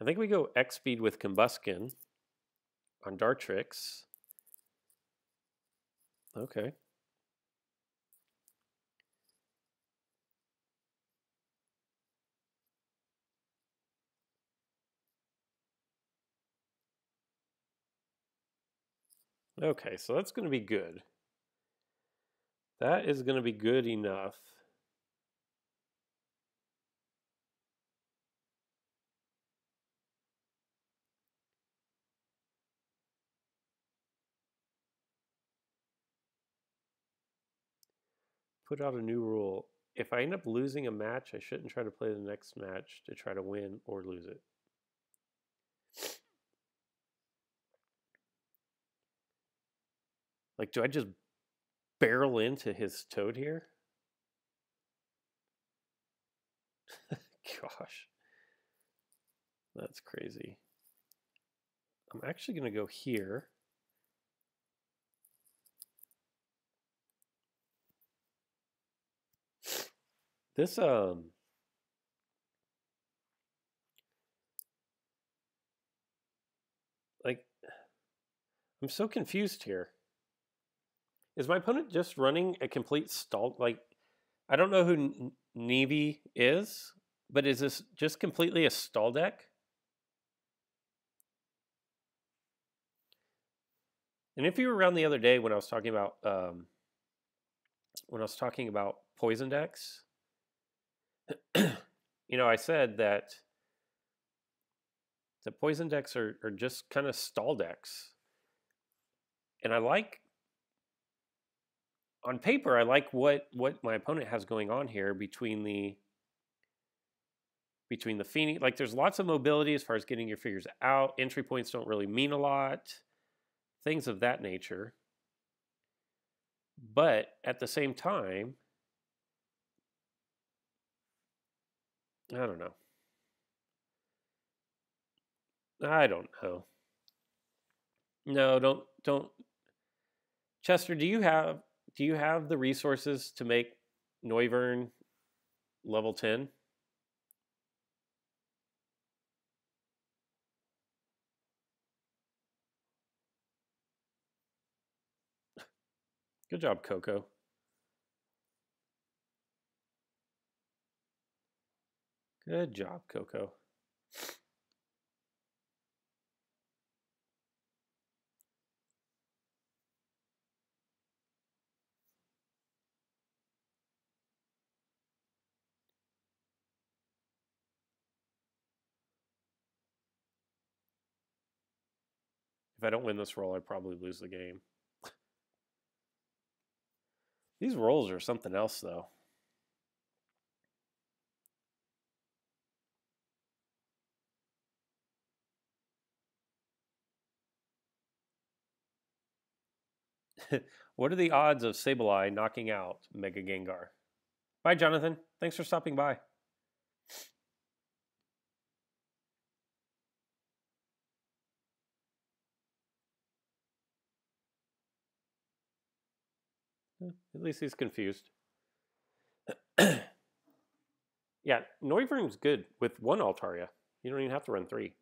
I think we go X speed with Combuskin on Dartrix. Okay. Okay, so that's going to be good. That is going to be good enough. Put out a new rule. If I end up losing a match, I shouldn't try to play the next match to try to win or lose it. Like, do I just barrel into his toad here? Gosh. That's crazy. I'm actually going to go here. This, like, I'm so confused here. Is my opponent just running a complete stall? Like, I don't know who Nevi is, but is this just completely a stall deck? And if you were around the other day when I was talking about poison decks, I said that the poison decks are just kind of stall decks, and on paper I like what my opponent has going on here between the Phoenix. Like, there's lots of mobility as far as getting your figures out. Entry points don't really mean a lot, things of that nature. But at the same time, I don't know. I don't know. No, don't. Chester, do you have the resources to make Noivern level 10? Good job, Coco. Good job, Coco. If I don't win this roll, I probably lose the game. These rolls are something else, though. What are the odds of Sableye knocking out Mega Gengar? Bye, Jonathan. Thanks for stopping by. At least he's confused. Yeah, Noivern's good with one Altaria. You don't even have to run 3.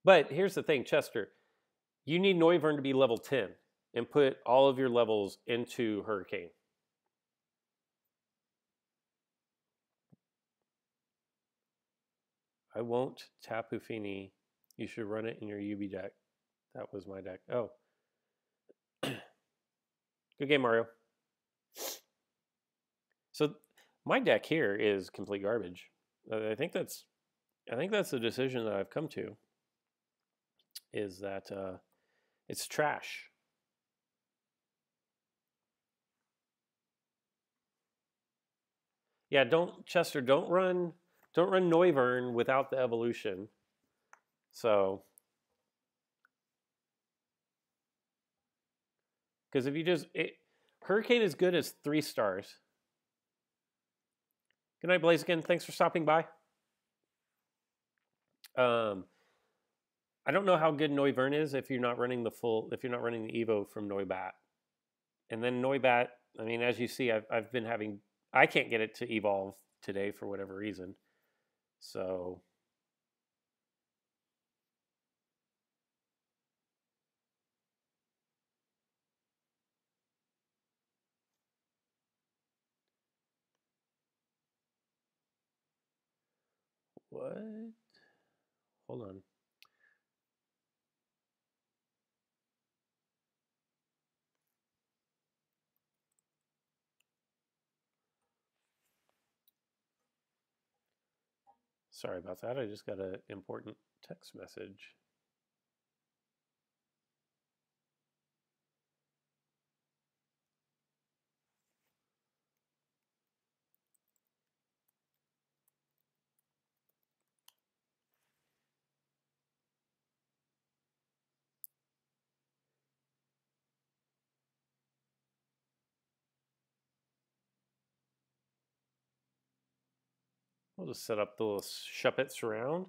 But here's the thing, Chester. You need Noivern to be level 10 and put all of your levels into Hurricane. I won't tap Buffini. You should run it in your UB deck. That was my deck. Oh. Good game, Mario. So my deck here is complete garbage. I think that's the decision that I've come to. Is that it's trash. Yeah, Chester, don't run Noivern without the evolution. So, because if you Hurricane is good as 3 stars. Good night, Blaziken. Thanks for stopping by. I don't know how good Noivern is if you're not running the Evo from Noibat. And then Noibat, I mean, as you see, I've been having, I can't get it to evolve today for whatever reason. So What? Hold on. Sorry about that. I just got an important text message. We'll just set up the little shuppets around.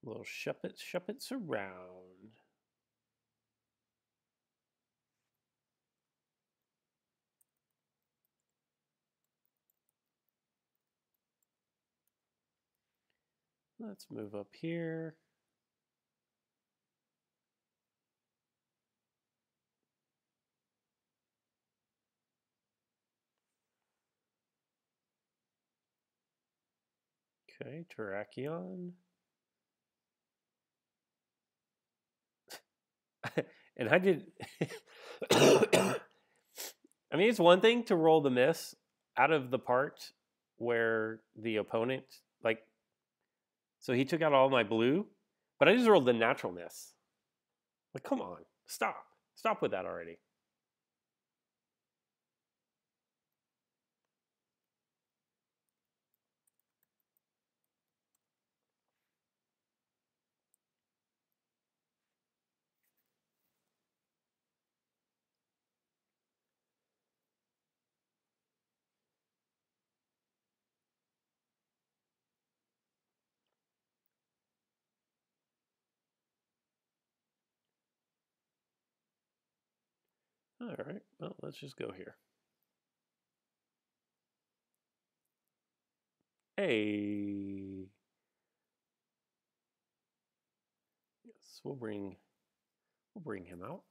Little shuppets around. Let's move up here. Okay, Terrakion. And I did. I mean, it's one thing to roll the miss out of the part where the opponent, like, so he took out all my blue, but I just rolled the natural miss. Like, come on, stop. Stop with that already. All right, well, let's just go here. Hey. Yes, we'll bring him out.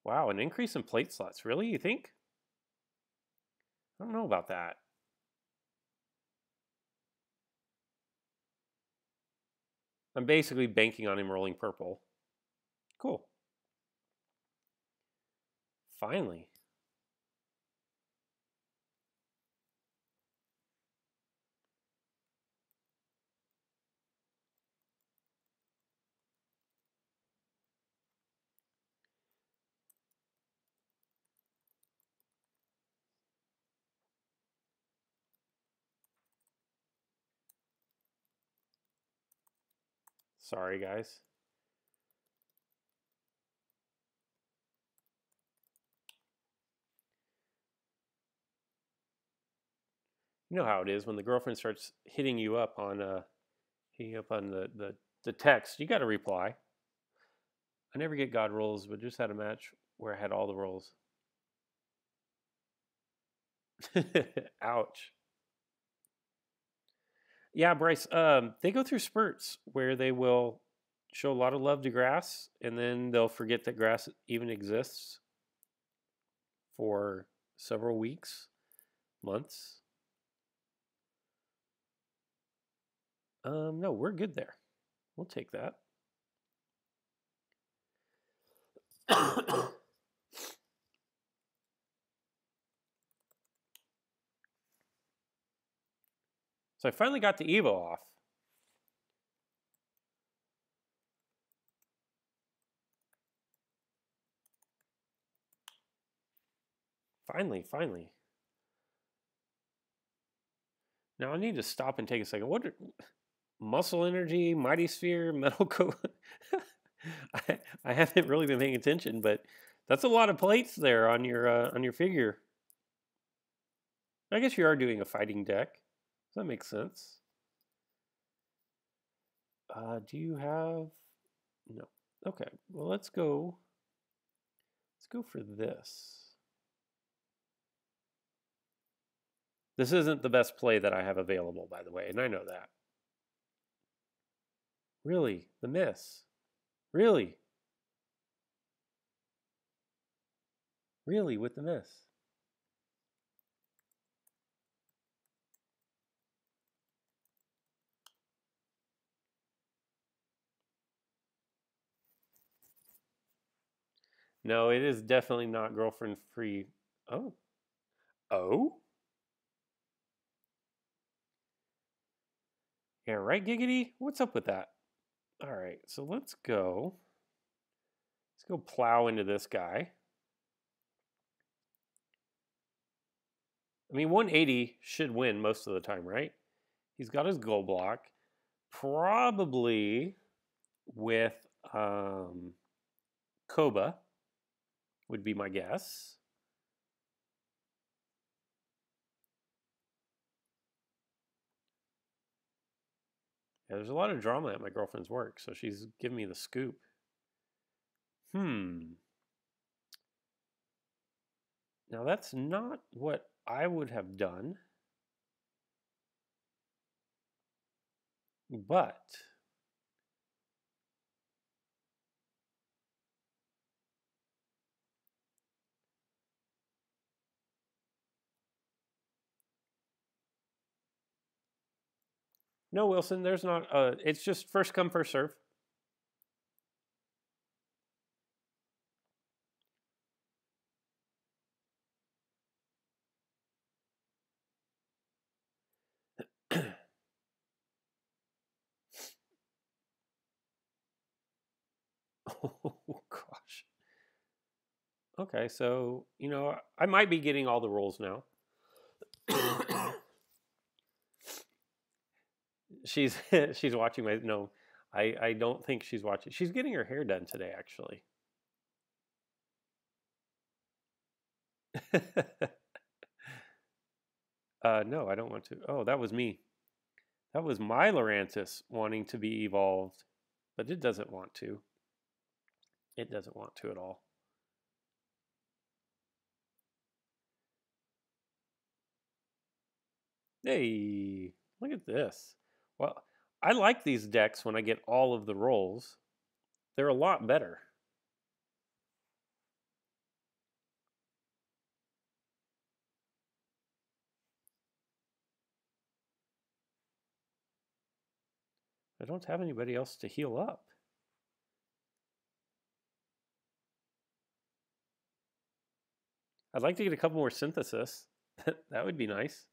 Wow, an increase in plate slots. Really, you think? I don't know about that. I'm basically banking on him rolling purple. Cool. Finally. Sorry, guys. You know how it is when the girlfriend starts hitting you up on the text. You got to reply. I never get God rolls, but just had a match where I had all the rolls. Ouch. Yeah, Bryce. They go through spurts where they will show a lot of love to grass, and then they'll forget that grass even exists for several weeks, months. No, we're good there. We'll take that. So I finally got the Evo off. Finally. Now I need to stop and take a second. What are, muscle energy, mighty sphere, metal coat? I haven't really been paying attention, but that's a lot of plates there on your figure. I guess you are doing a fighting deck. So that makes sense. Do you have? No. Okay. Well, let's go. Let's go for this. This isn't the best play that I have available, by the way, and I know that. Really? The miss? Really? Really with the miss? No, it is definitely not girlfriend free. Oh. Oh? Yeah, right, Giggity? What's up with that? All right, so let's go. Let's go plow into this guy. I mean, 180 should win most of the time, right? He's got his goal block. Probably with Koba would be my guess. Yeah, there's a lot of drama at my girlfriend's work, so she's giving me the scoop. Now that's not what I would have done, but no, Wilson, there's not. It's just first come, first serve. Oh gosh. Okay, so I might be getting all the rolls now. she's she's watching my no. I don't think she's watching. She's getting her hair done today, actually. No, I don't want to. Oh, that was me. That was my Lorantis wanting to be evolved, but it doesn't want to. It doesn't want to at all. Hey, look at this. Well, I like these decks when I get all of the rolls. They're a lot better. I don't have anybody else to heal up. I'd like to get a couple more synthesis. That would be nice.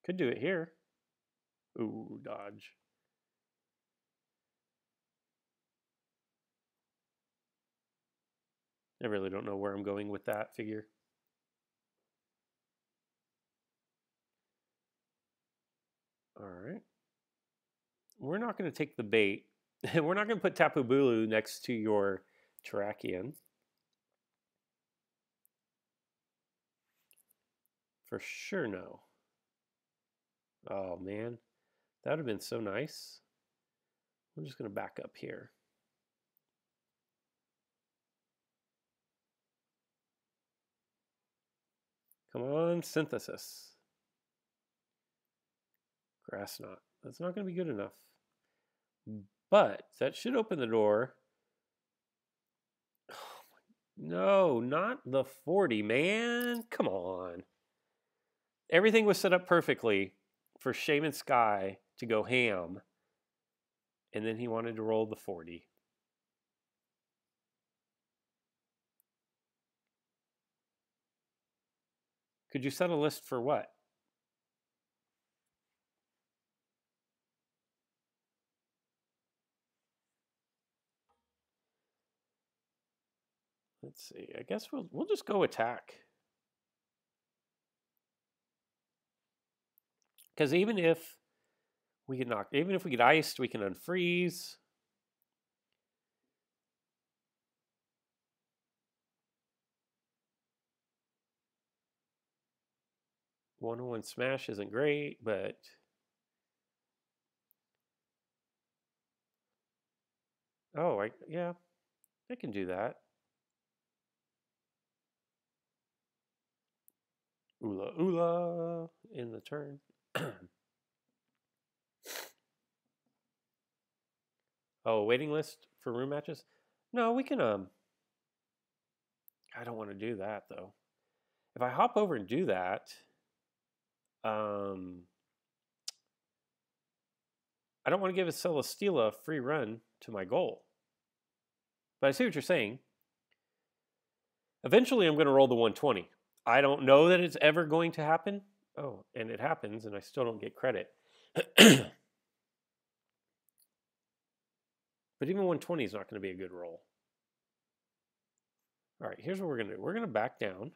Could do it here. Ooh, dodge. I really don't know where I'm going with that figure. All right. We're not going to take the bait. We're not going to put Tapu Bulu next to your Terrakion. For sure, no. Oh, man. That would have been so nice. I'm just going to back up here. Come on, synthesis. Grass knot. That's not going to be good enough. But that should open the door. Oh, no, not the 40, man. Come on. Everything was set up perfectly for Shaman Sky to go ham. And then he wanted to roll the 40. Could you set a list for what? Let's see. I guess we'll just go attack. Because even if we get iced, we can unfreeze. One-on-one smash isn't great, but yeah, I can do that. Oola oola in the turn. Oh, waiting list for room matches? No, we can I don't want to do that though. If I hop over and do that, um I don't want to give a Celesteela a free run to my goal. But I see what you're saying. Eventually I'm going to roll the 120. I don't know that it's ever going to happen. Oh, and it happens and I still don't get credit. But even 120 is not going to be a good roll. All right, here's what we're going to do. We're going to back down.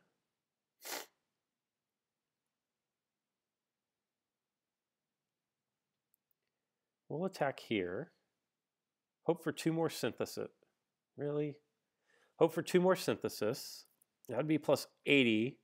We'll attack here. Hope for 2 more synthesis. Really? Hope for 2 more synthesis. That would be plus 80.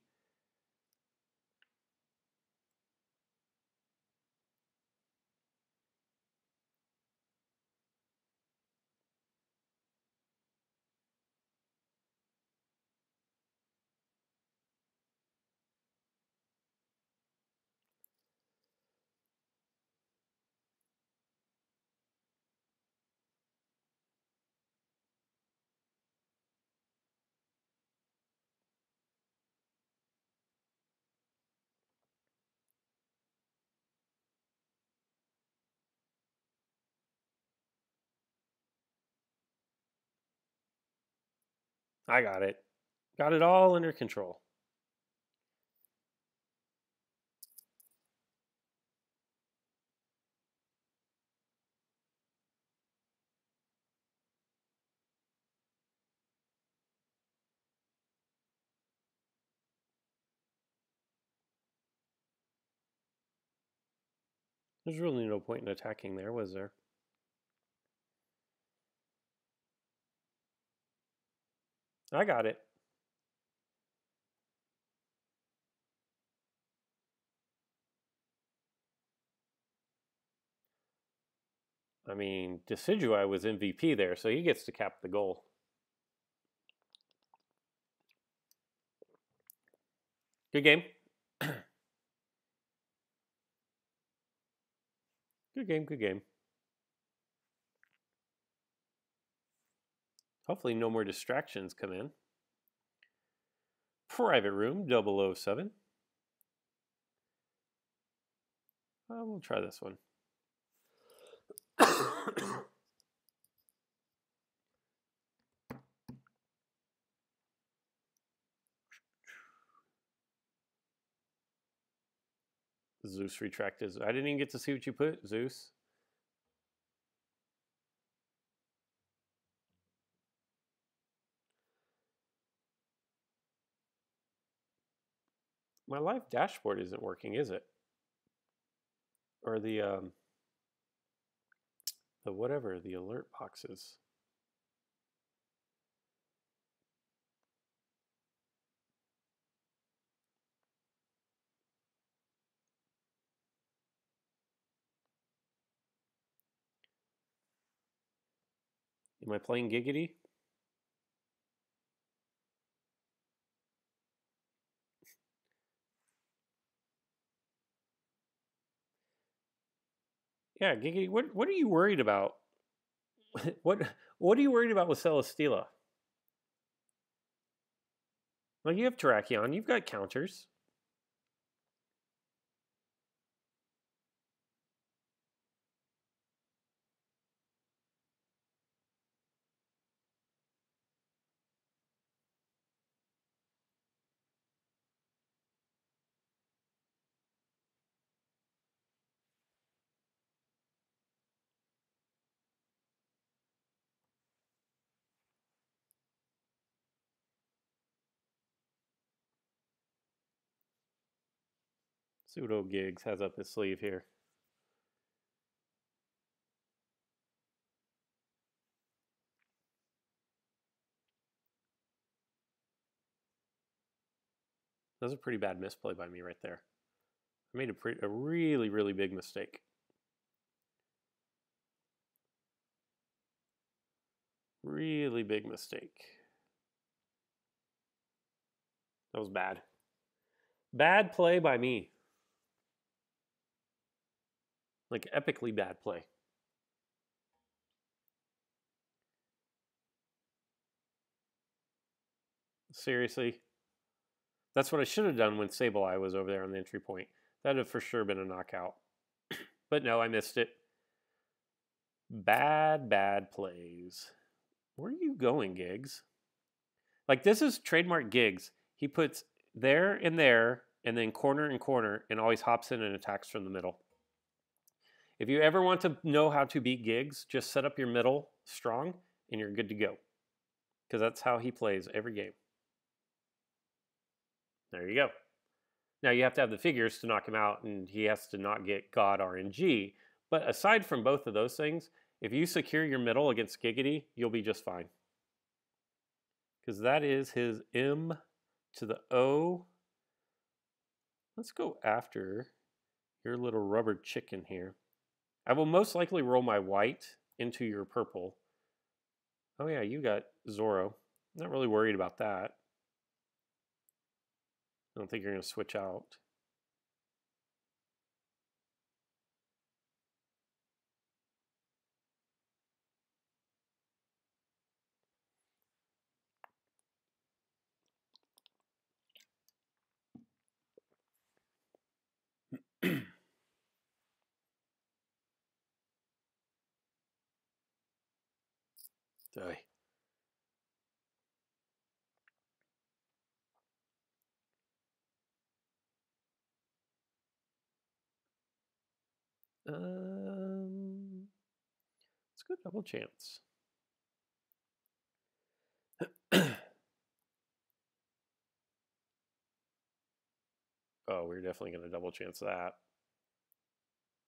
I got it. Got it all under control. There's really no point in attacking there, was there? I got it. I mean, Decidueye was MVP there, so he gets to cap the goal. Good game. Good game, good game. Hopefully no more distractions come in. Private room 007. We'll try this one. Zeus retracted. I didn't even get to see what you put, Zeus. My live dashboard isn't working, is it? Or the whatever, the alert boxes. Am I playing Giggity? Yeah, Giggity. What are you worried about? what are you worried about with Celesteela? Like, you have Terrakion, you've got counters. Pseudo Gigs has up his sleeve here. That was a pretty bad misplay by me right there. I made a really, really big mistake. Really big mistake. That was bad. Bad play by me. Like, epically bad play. Seriously? That's what I should have done when Sableye was over there on the entry point. That would have for sure been a knockout. But no, I missed it. Bad plays. Where are you going, Gigs? Like, this is trademark Gigs. He puts there, and then corner and corner, and always hops in and attacks from the middle. If you ever want to know how to beat Gigs, just set up your middle strong, and you're good to go. Because that's how he plays every game. There you go. Now, you have to have the figures to knock him out, and he has to not get God RNG. But aside from both of those things, if you secure your middle against Giggity, you'll be just fine. Because that is his M to the O. Let's go after your little rubber chicken here. I will most likely roll my white into your purple. Oh yeah, you got Zoro. Not really worried about that. I don't think you're going to switch out. Die. Let's go double chance. Oh, we're definitely going to double chance that.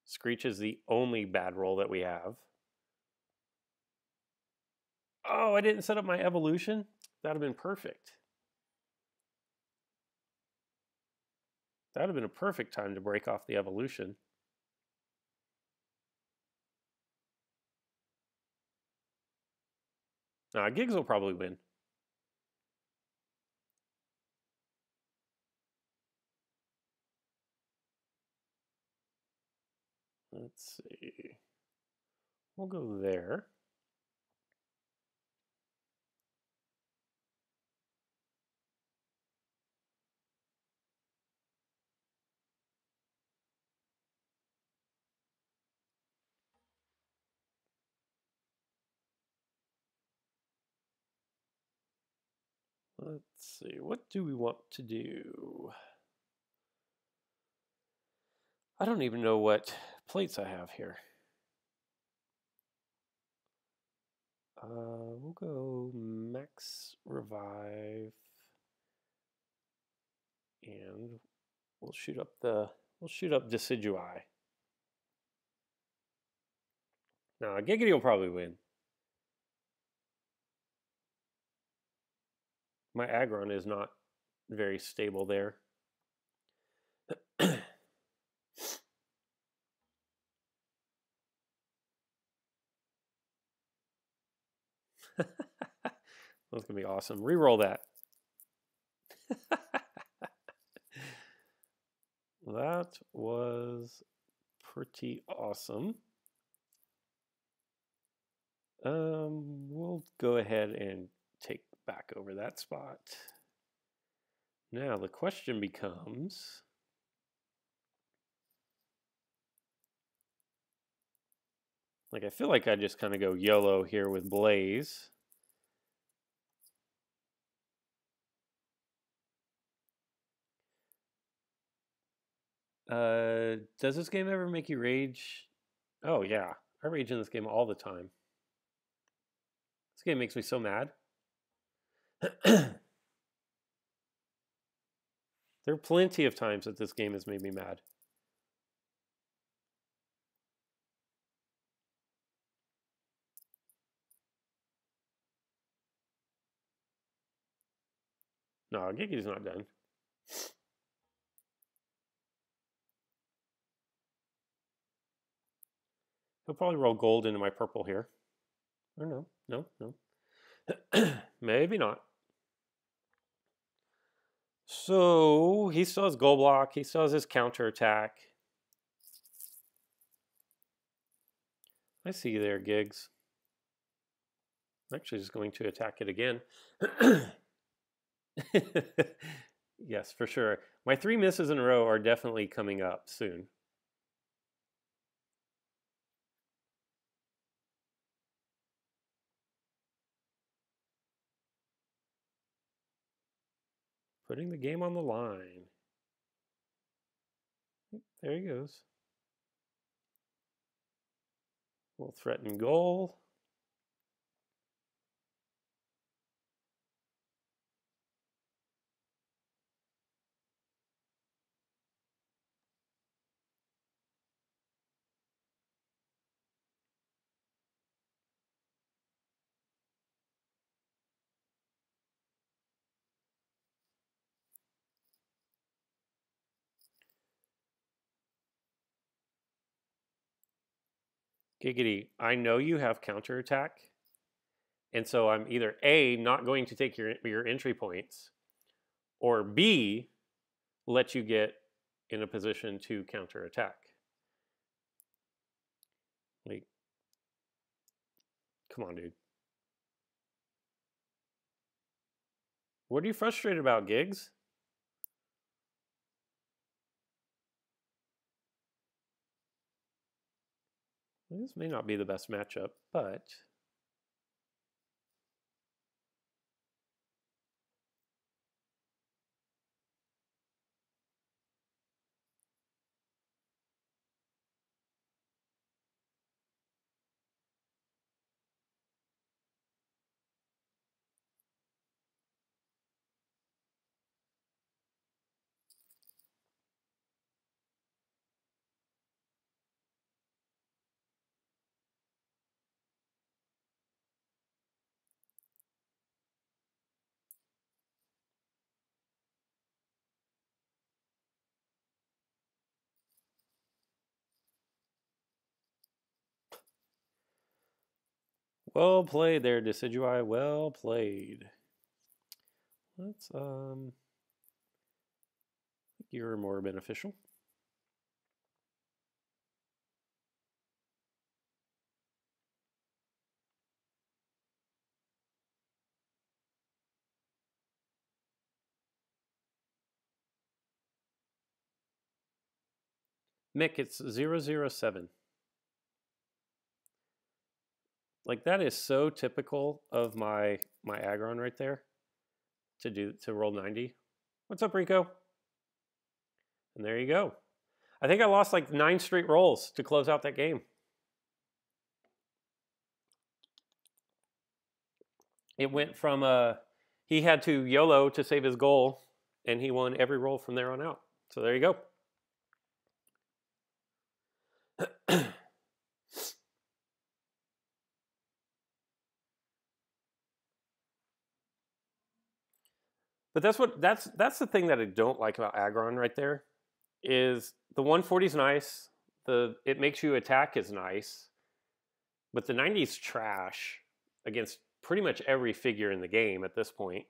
Screech is the only bad roll that we have. Oh, I didn't set up my evolution? That would have been perfect. That would have been a perfect time to break off the evolution. Gigs will probably win. Let's see. We'll go there. Let's see. What do we want to do? I don't even know what plates I have here. We'll go max revive, and we'll shoot up Decidui. Now Giggity will probably win. My Aggron is not very stable there. That's going to be awesome. Reroll that. That was pretty awesome. We'll go ahead and take back over that spot. Now the question becomes, like, I feel like I just kind of go YOLO here with Blaze. Does this game ever make you rage? Oh yeah, I rage in this game all the time. This game makes me so mad. There are plenty of times that this game has made me mad. No, Gigi's not done. He'll probably roll gold into my purple here. Or no. Maybe not. So he still has gold block. He still has his counter attack. I see you there, Gigs. I'm actually just going to attack it again. Yes, for sure. My 3 misses in a row are definitely coming up soon. Putting the game on the line. There he goes. We'll threaten goal. Giggity, I know you have counterattack. And so I'm either A, not going to take your entry points, or B, let you get in a position to counterattack. Like, come on, dude. What are you frustrated about, Gigs? This may not be the best matchup, but well played there, Decidui. Well played. Let's you're more beneficial. Mick, it's 007. Like that is so typical of my aggron right there to roll 90. What's up, Rico? And there you go. I think I lost like 9 straight rolls to close out that game. It went from he had to YOLO to save his goal, and he won every roll from there on out. So there you go. But that's the thing that I don't like about Aggron right there is the 140 is nice. It makes you attack is nice, but the 90 is trash against pretty much every figure in the game at this point.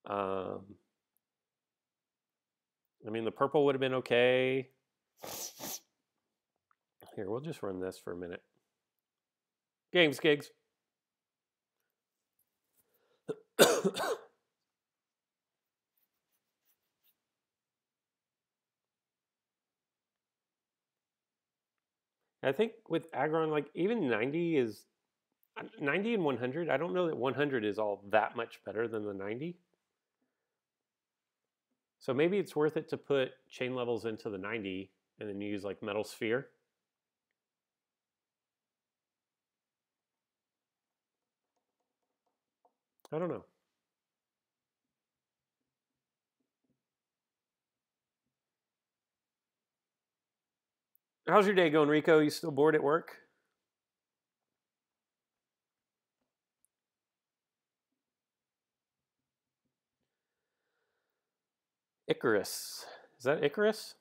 I mean, the purple would have been okay. Here, we'll just run this for a minute. Games, gigs. I think with Aggron, like even 90 is 90 and 100. I don't know that 100 is all that much better than the 90. So maybe it's worth it to put chain levels into the 90 and then use like Metal Sphere. I don't know. How's your day going, Rico? You still bored at work? Icarus. Is that Icarus?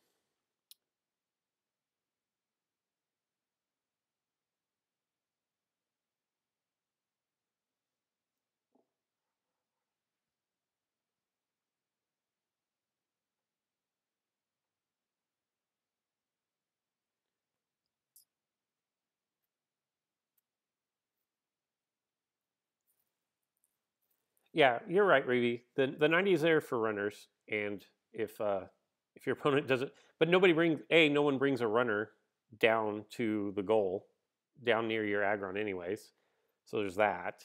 Yeah, you're right, Reevy. The 90 is there for runners, and if your opponent doesn't, but no one brings a runner down to the goal, down near your aggron, anyways. So there's that.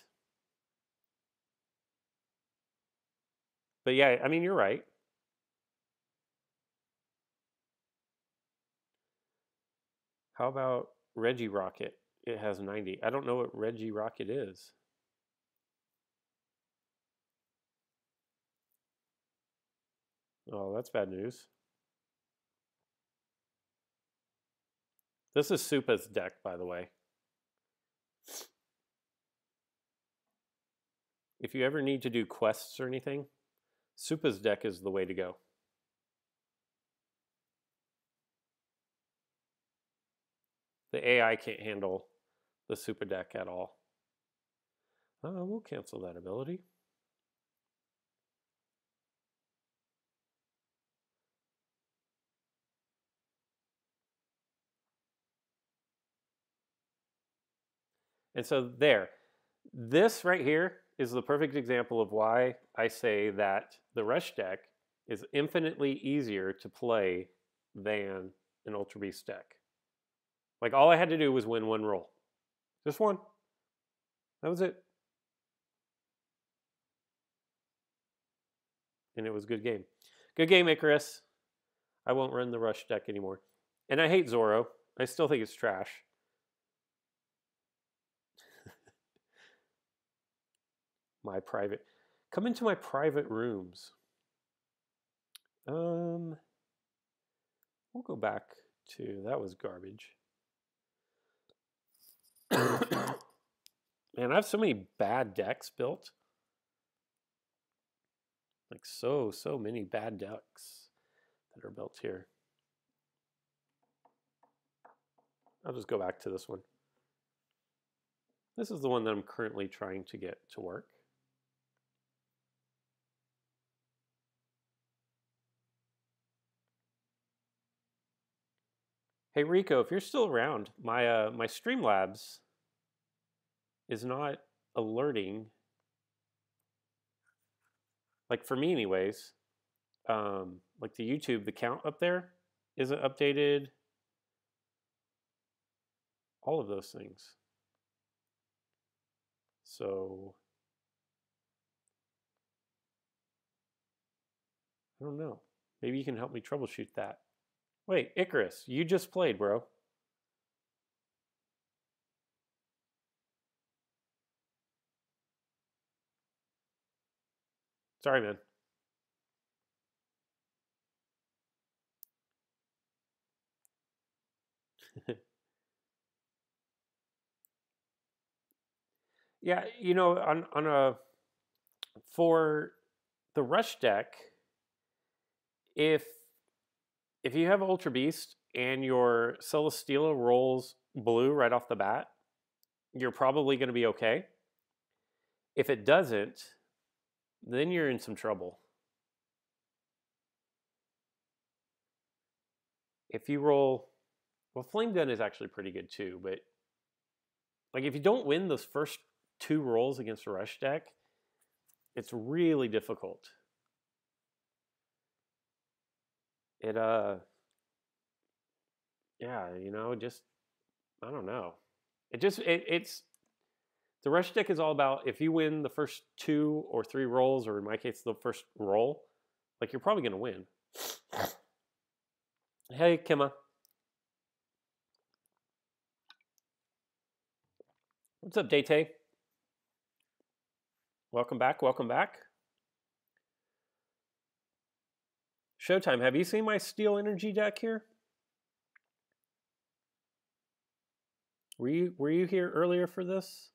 But yeah, I mean, you're right. How about Reggie Rocket? It has 90. I don't know what Reggie Rocket is. Oh, that's bad news. This is Supa's deck, by the way. If you ever need to do quests or anything, Supa's deck is the way to go. The AI can't handle the Supa deck at all. We'll cancel that ability. And so there, this right here is the perfect example of why I say that the Rush deck is infinitely easier to play than an Ultra Beast deck. Like all I had to do was win one roll. Just one. That was it. And it was a good game. Good game, Icarus. I won't run the Rush deck anymore. And I hate Zoro. I still think it's trash. My private. Come into my private rooms. We'll go back to that was garbage. Man, I have so many bad decks built. Like so many bad decks that are built here. I'll just go back to this one. This is the one that I'm currently trying to get to work. Hey Rico, if you're still around, my Streamlabs is not alerting. Like for me, anyways. Like the YouTube, the count up there isn't updated. All of those things. So I don't know. Maybe you can help me troubleshoot that. Wait, Icarus, you just played, bro. Sorry, man. Yeah, you know, on a for the Rush deck, if you have Ultra Beast and your Celesteela rolls blue right off the bat, you're probably going to be okay. If it doesn't, then you're in some trouble. If you roll, well, Flame Gun is actually pretty good too, but like if you don't win those first two rolls against a Rush deck, it's really difficult. It yeah, you know, just I don't know. It's the Rush deck is all about if you win the first two or three rolls, or in my case the first roll, like you're probably gonna win. Hey Kima. What's up, Daytay? Welcome back, welcome back. Showtime, have you seen my Steel Energy deck here? Were you here earlier for this?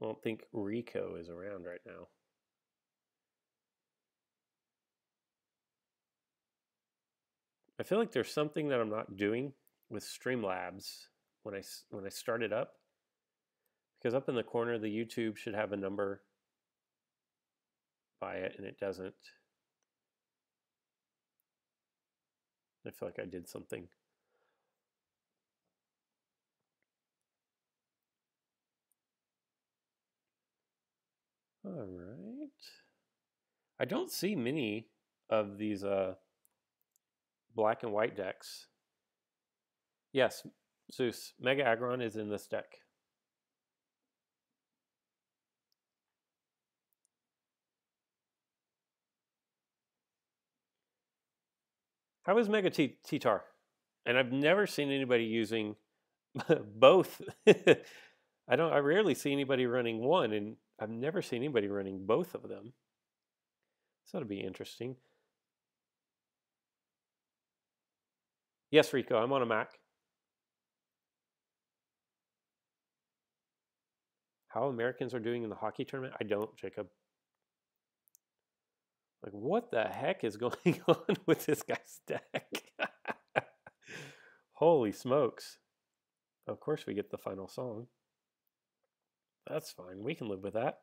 I don't think Rico is around right now. I feel like there's something that I'm not doing with Streamlabs when I start it up, because up in the corner the YouTube should have a number by it, and it doesn't. I feel like I did something. All right. I don't see many of these black and white decks. Yes, Zeus. Mega Aggron is in this deck. How is Mega T-Tar? And I've never seen anybody using both. I rarely see anybody running one, and I've never seen anybody running both of them. So that'll be interesting. Yes, Rico, I'm on a Mac. How Americans are doing in the hockey tournament? I don't, Jacob. Like, what the heck is going on with this guy's deck? Holy smokes. Of course we get the final song. That's fine. We can live with that.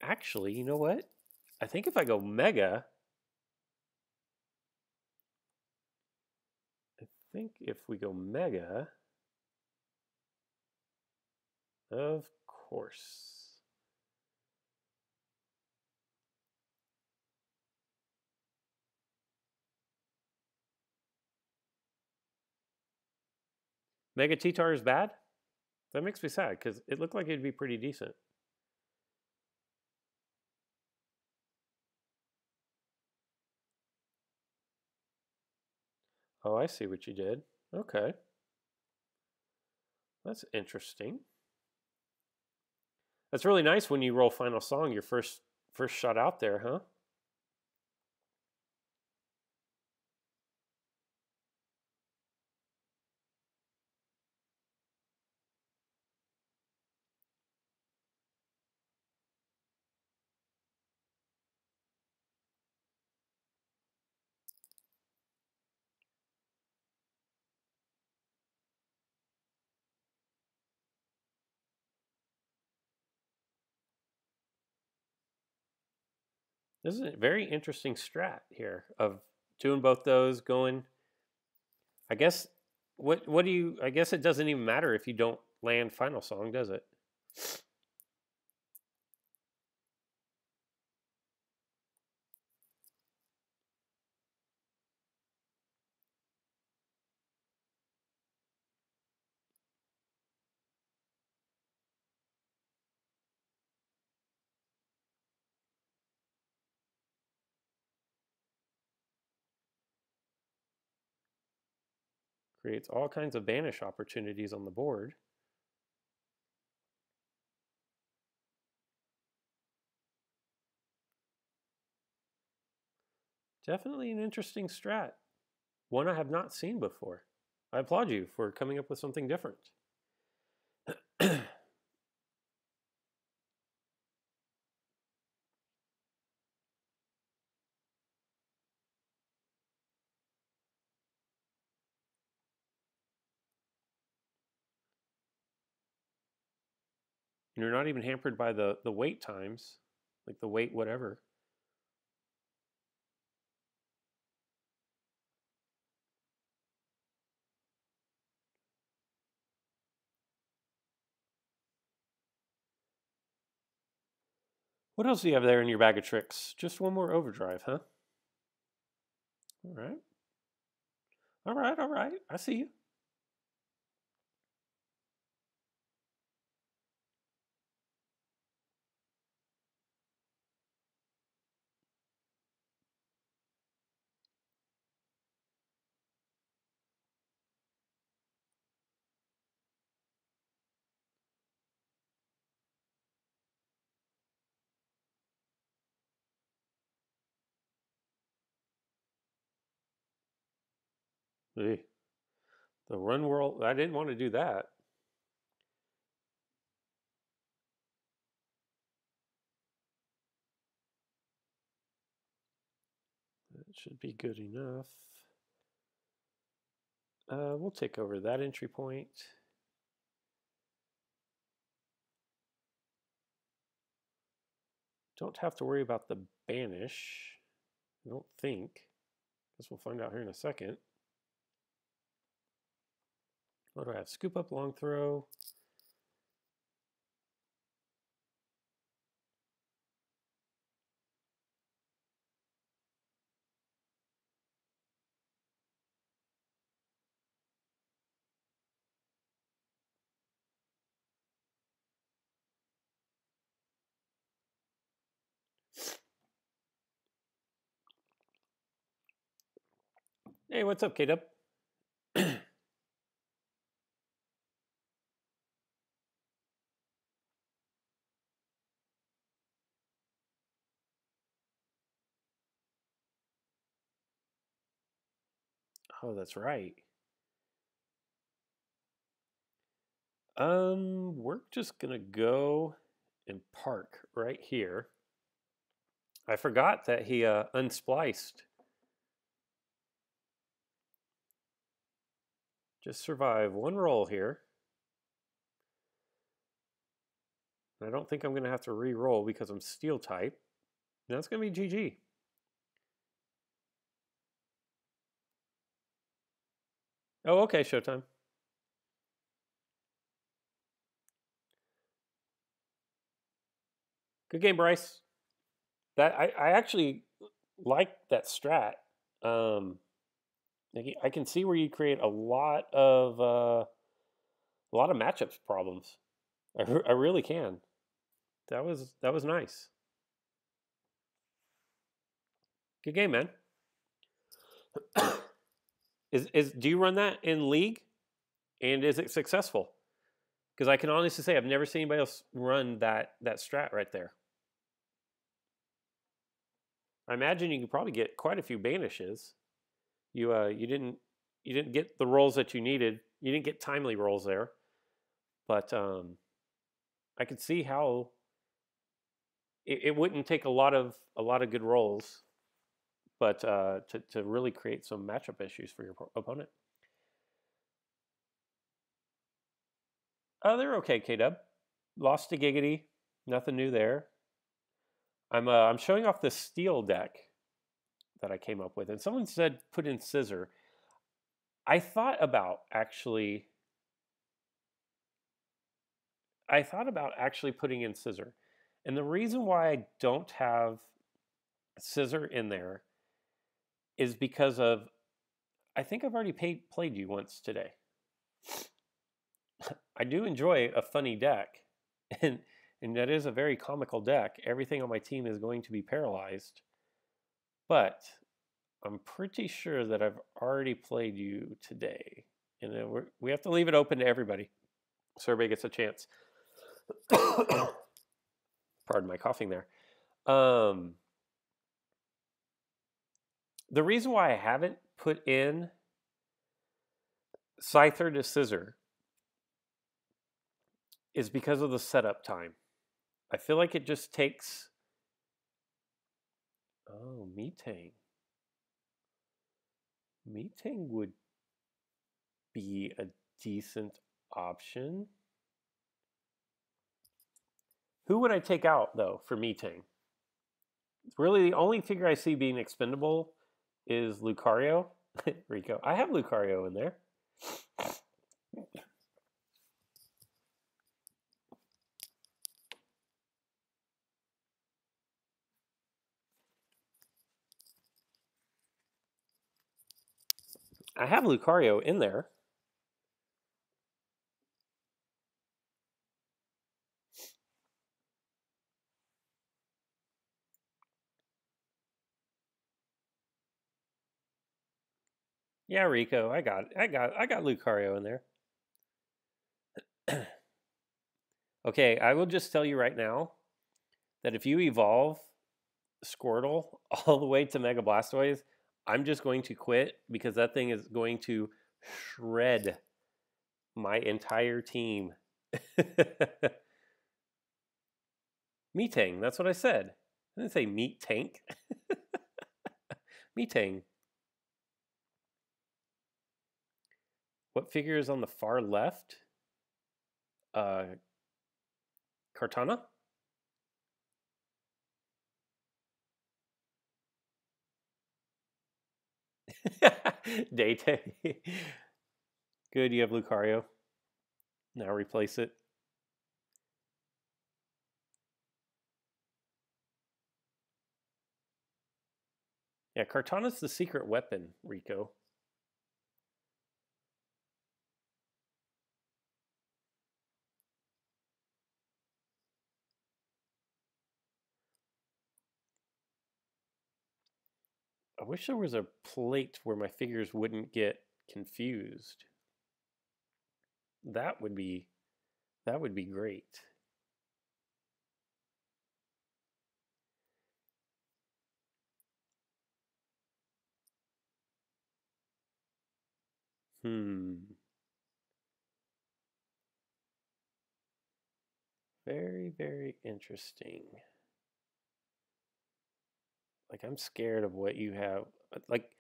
Actually, you know what? I think if I go Mega, of course. Mega T-Tar is bad? That makes me sad because it looked like it'd be pretty decent. Oh, I see what you did. Okay. That's interesting. That's really nice when you roll final song, your first shot out there, huh? This is a very interesting strat here of doing both those, going. I guess what do you? I guess it doesn't even matter if you don't land final song, does it? Creates all kinds of banish opportunities on the board. Definitely an interesting strat. One I have not seen before. I applaud you for coming up with something different. You're not even hampered by the wait times, like the wait whatever. What else do you have there in your bag of tricks? Just one more overdrive, huh? All right. All right, all right. I see you. Hey, the run world. I didn't want to do that. That should be good enough. We'll take over that entry point. Don't have to worry about the banish, I don't think. Guess we'll find out here in a second. What do I have? Scoop up, long throw. Hey, what's up, K-Dub? Oh, that's right. We're just gonna go and park right here. I forgot that he unspliced. Just survive one roll here. I don't think I'm gonna have to re-roll because I'm steel type. And that's gonna be GG. Oh, okay, showtime. Good game, Bryce. That I actually like that strat. I can see where you create a lot of matchups problems. I really can. That was nice. Good game, man. Is do you run that in league, and is it successful? Because I can honestly say I've never seen anybody else run that strat right there. I imagine you could probably get quite a few banishes. You didn't get the rolls that you needed. You didn't get timely rolls there, but I could see how it wouldn't take a lot of good rolls, but to really create some matchup issues for your opponent. Oh, they're okay, K-Dub. Lost to Giggity. Nothing new there. I'm showing off the steel deck that I came up with, and someone said put in scissor. I thought about actually putting in scissor, and the reason why I don't have scissor in there is because of I think I've already played you once today. I do enjoy a funny deck, and that is a very comical deck. Everything on my team is going to be paralyzed, but I'm pretty sure that I've already played you today, and we have to leave it open to everybody, so everybody gets a chance. Pardon my coughing there. The reason why I haven't put in Scyther to Scissor is because of the setup time. I feel like it just takes... Oh, Metang. Metang would be a decent option. Who would I take out, though, for Metang? Really, the only figure I see being expendable is Lucario. Rico. I have Lucario in there. I have Lucario in there. Yeah, Rico, I got Lucario in there. Okay, I will just tell you right now that if you evolve Squirtle all the way to Mega Blastoise, I'm just going to quit because that thing is going to shred my entire team. Metang, that's what I said. I didn't say meat tank. Metang. What figure is on the far left? Uh, Cartana? Date. Good, you have Lucario. Now replace it. Yeah, Cartana's the secret weapon, Rico. I wish there was a plate where my figures wouldn't get confused. That would be that would be great. Hmm. Very, very interesting. Like I'm scared of what you have. Like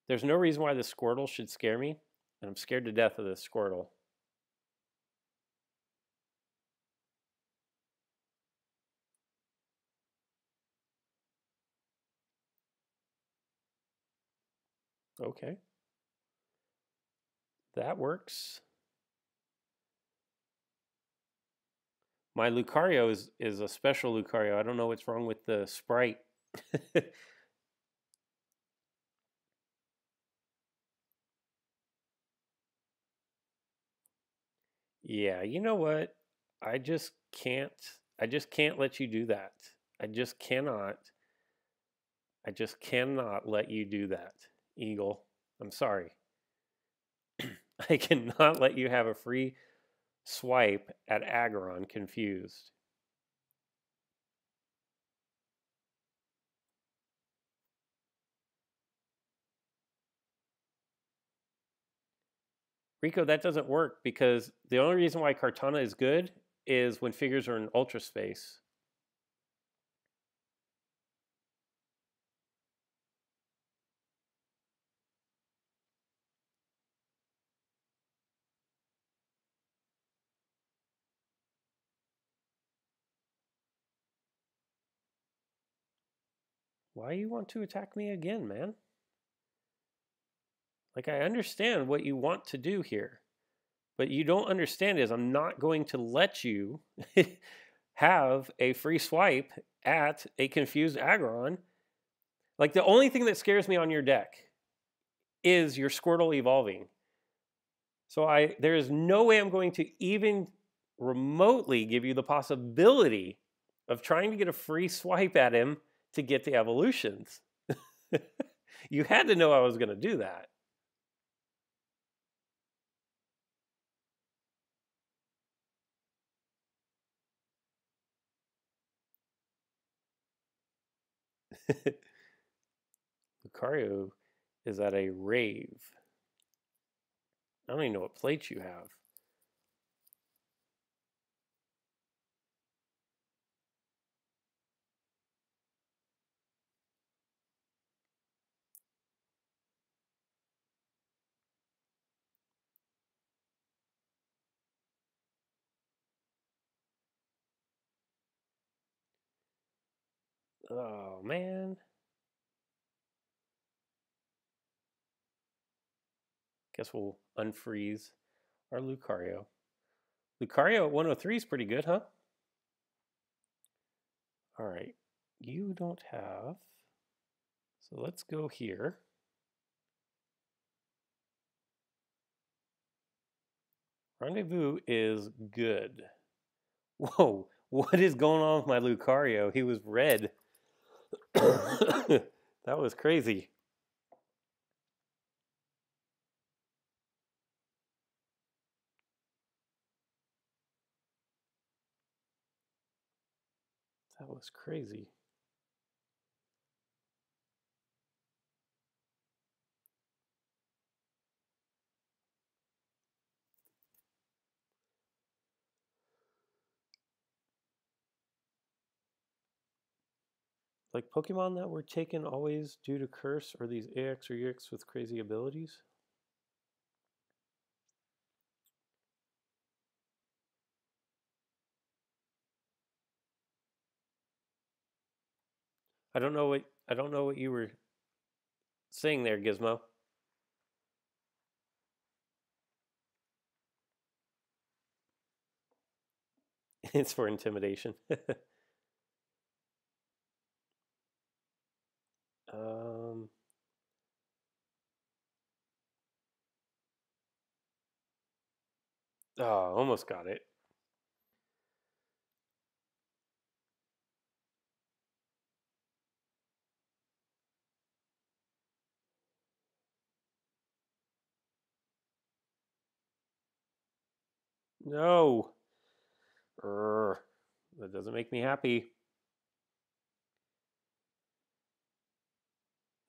there's no reason why the Squirtle should scare me, and I'm scared to death of this Squirtle. Okay, that works. My Lucario is a special Lucario. I don't know what's wrong with the sprite. Yeah, you know what? I just can't. I just can't let you do that. I just cannot. I just cannot let you do that, Eagle. I'm sorry. I cannot let you have a free swipe at Aggron confused. Rico, that doesn't work because the only reason why Cartana is good is when figures are in ultra space. Why you want to attack me again, man? Like I understand what you want to do here, but you don't understand is I'm not going to let you have a free swipe at a confused Aggron. Like the only thing that scares me on your deck is your Squirtle evolving. So there is no way I'm going to even remotely give you the possibility of trying to get a free swipe at him to get the evolutions. You had to know I was going to do that. Lucario is at a rave. I don't even know what plates you have. Oh man. Guess we'll unfreeze our Lucario. Lucario at 103 is pretty good, huh? All right. You don't have. So let's go here. Rendezvous is good. Whoa, what is going on with my Lucario? He was red. That was crazy. That was crazy. Like Pokemon that were taken always due to curse or these AX or EX with crazy abilities? I don't know what you were saying there, Gizmo. It's for intimidation. um, oh, almost got it. No. Urgh. That doesn't make me happy.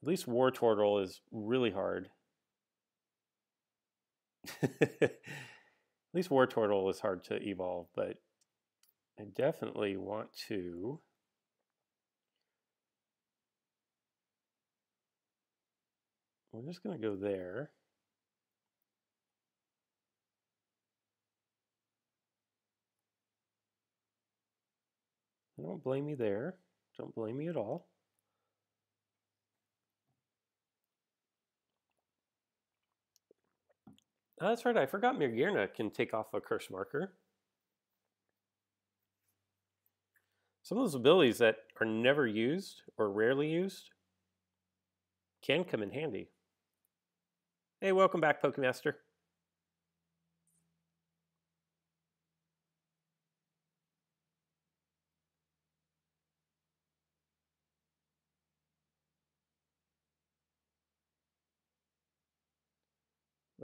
At least War Turtle is really hard. At least War Turtle is hard to evolve, but I definitely want to. We're just going to go there. Don't blame me there. Don't blame me at all. Oh, that's right. I forgot Mirgirna can take off a curse marker. Some of those abilities that are never used or rarely used can come in handy. Hey, welcome back, Pokemaster.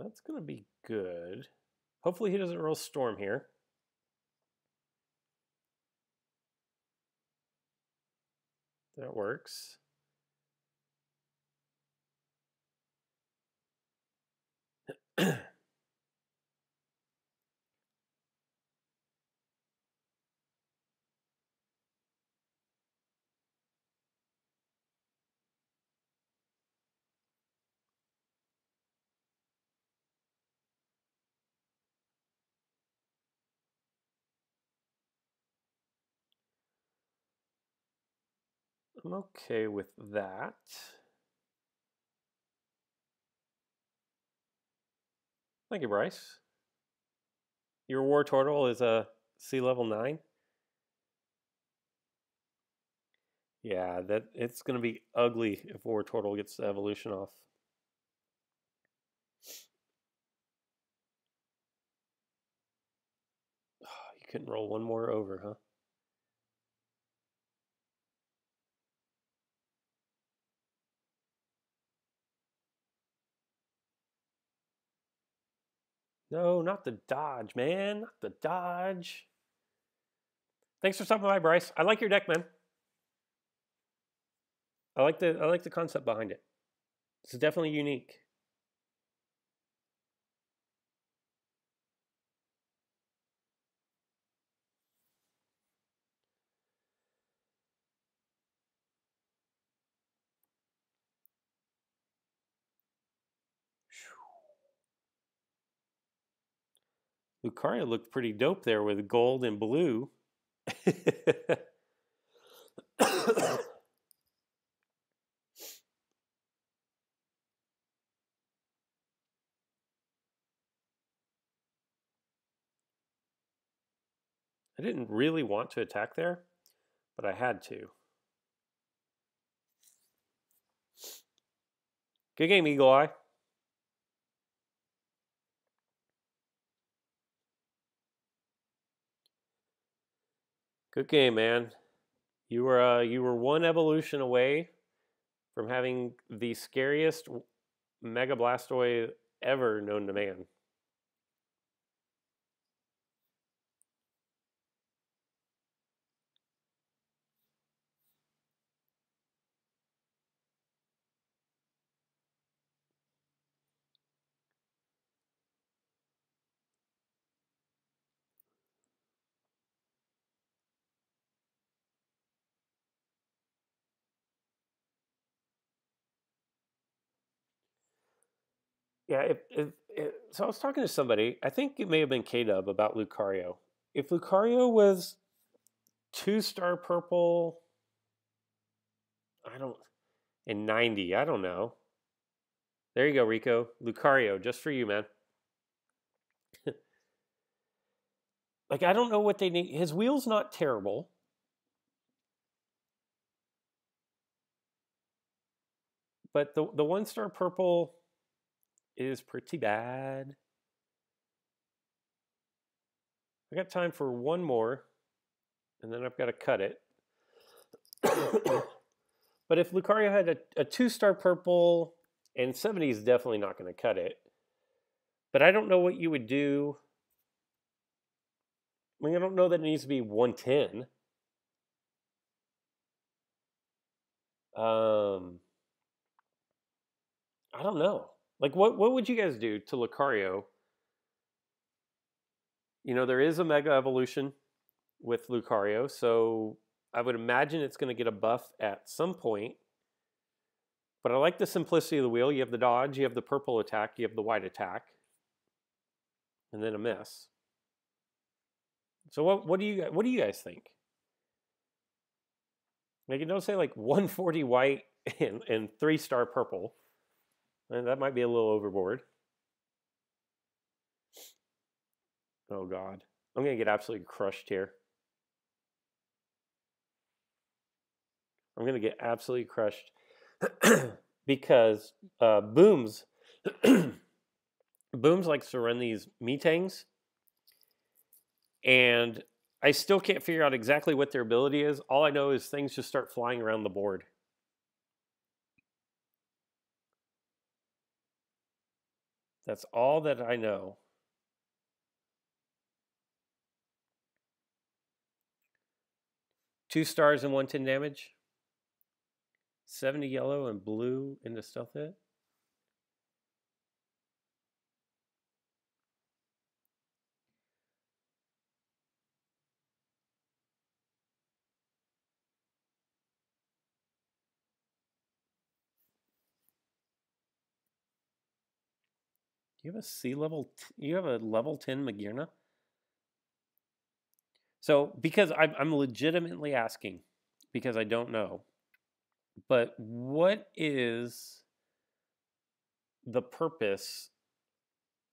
That's going to be good. Hopefully he doesn't roll Storm here. That works. I'm okay with that. Thank you, Bryce. Your War Turtle is a sea level 9. Yeah, that it's going to be ugly if War Turtle gets the evolution off. Oh, you couldn't roll one more over, huh? No, not the dodge, man. Not the dodge. Thanks for stopping by, Bryce. I like your deck, man. I like the concept behind it. It's definitely unique. Lucario looked pretty dope there with gold and blue. I didn't really want to attack there, but I had to. Good game, Eagle Eye. Good game, man. You were one evolution away from having the scariest Mega Blastoise ever known to man. Yeah, so I was talking to somebody, I think it may have been K-Dub about Lucario. If Lucario was 2-star purple I don't. And 90. I don't know. There you go, Rico. Lucario, just for you, man. Like, I don't know what they need. His wheel's not terrible. But the 1-star purple is pretty bad. I got time for one more, and then I've got to cut it. But if Lucario had a 2-star purple, and 70 is definitely not going to cut it. But I don't know what you would do. I mean, I don't know that it needs to be 110. I don't know. Like, what would you guys do to Lucario? You know, there is a Mega Evolution with Lucario, so I would imagine it's going to get a buff at some point. But I like the simplicity of the wheel. You have the dodge, you have the purple attack, you have the white attack, and then a miss. So what do you guys think? Like, don't say like 140 white and 3-star purple. And that might be a little overboard. Oh God, I'm gonna get absolutely crushed here. I'm gonna get absolutely crushed because Booms Booms likes to run these Metangs, and I still can't figure out exactly what their ability is. All I know is things just start flying around the board. That's all that I know. Two stars and 110 damage. 70 yellow and blue into stealth hit. You have a C level. You have a level 10 Magirna. So because I'm legitimately asking, because I don't know, but what is the purpose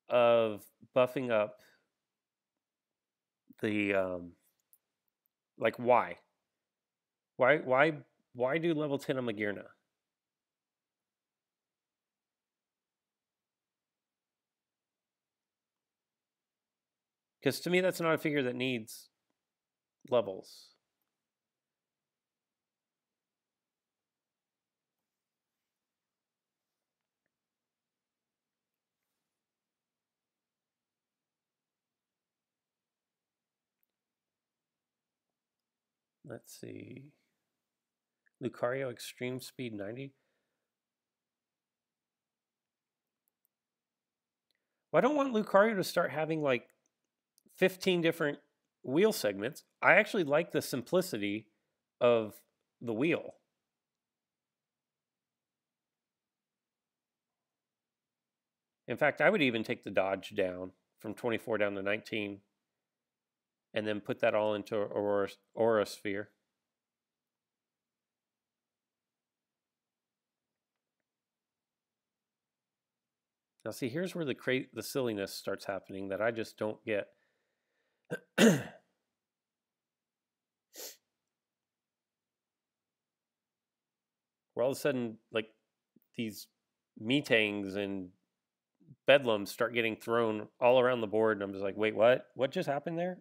of buffing up the like why? Why do level 10 on Magirna? Because to me that's not a figure that needs levels. Let's see. Lucario Extreme Speed 90. Well, I don't want Lucario to start having like 15 different wheel segments. I actually like the simplicity of the wheel. In fact, I would even take the dodge down from 24 down to 19 and then put that all into Aura Sphere. Now, see, here's where the silliness starts happening that I just don't get. Where all of a sudden, like, these Metangs and Bedlams start getting thrown all around the board, and I'm just like, wait, what? What just happened there?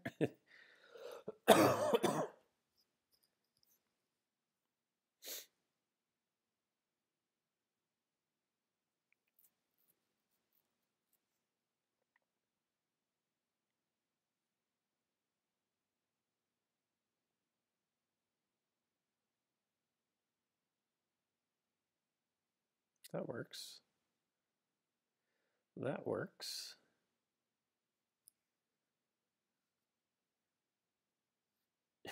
That works. That works.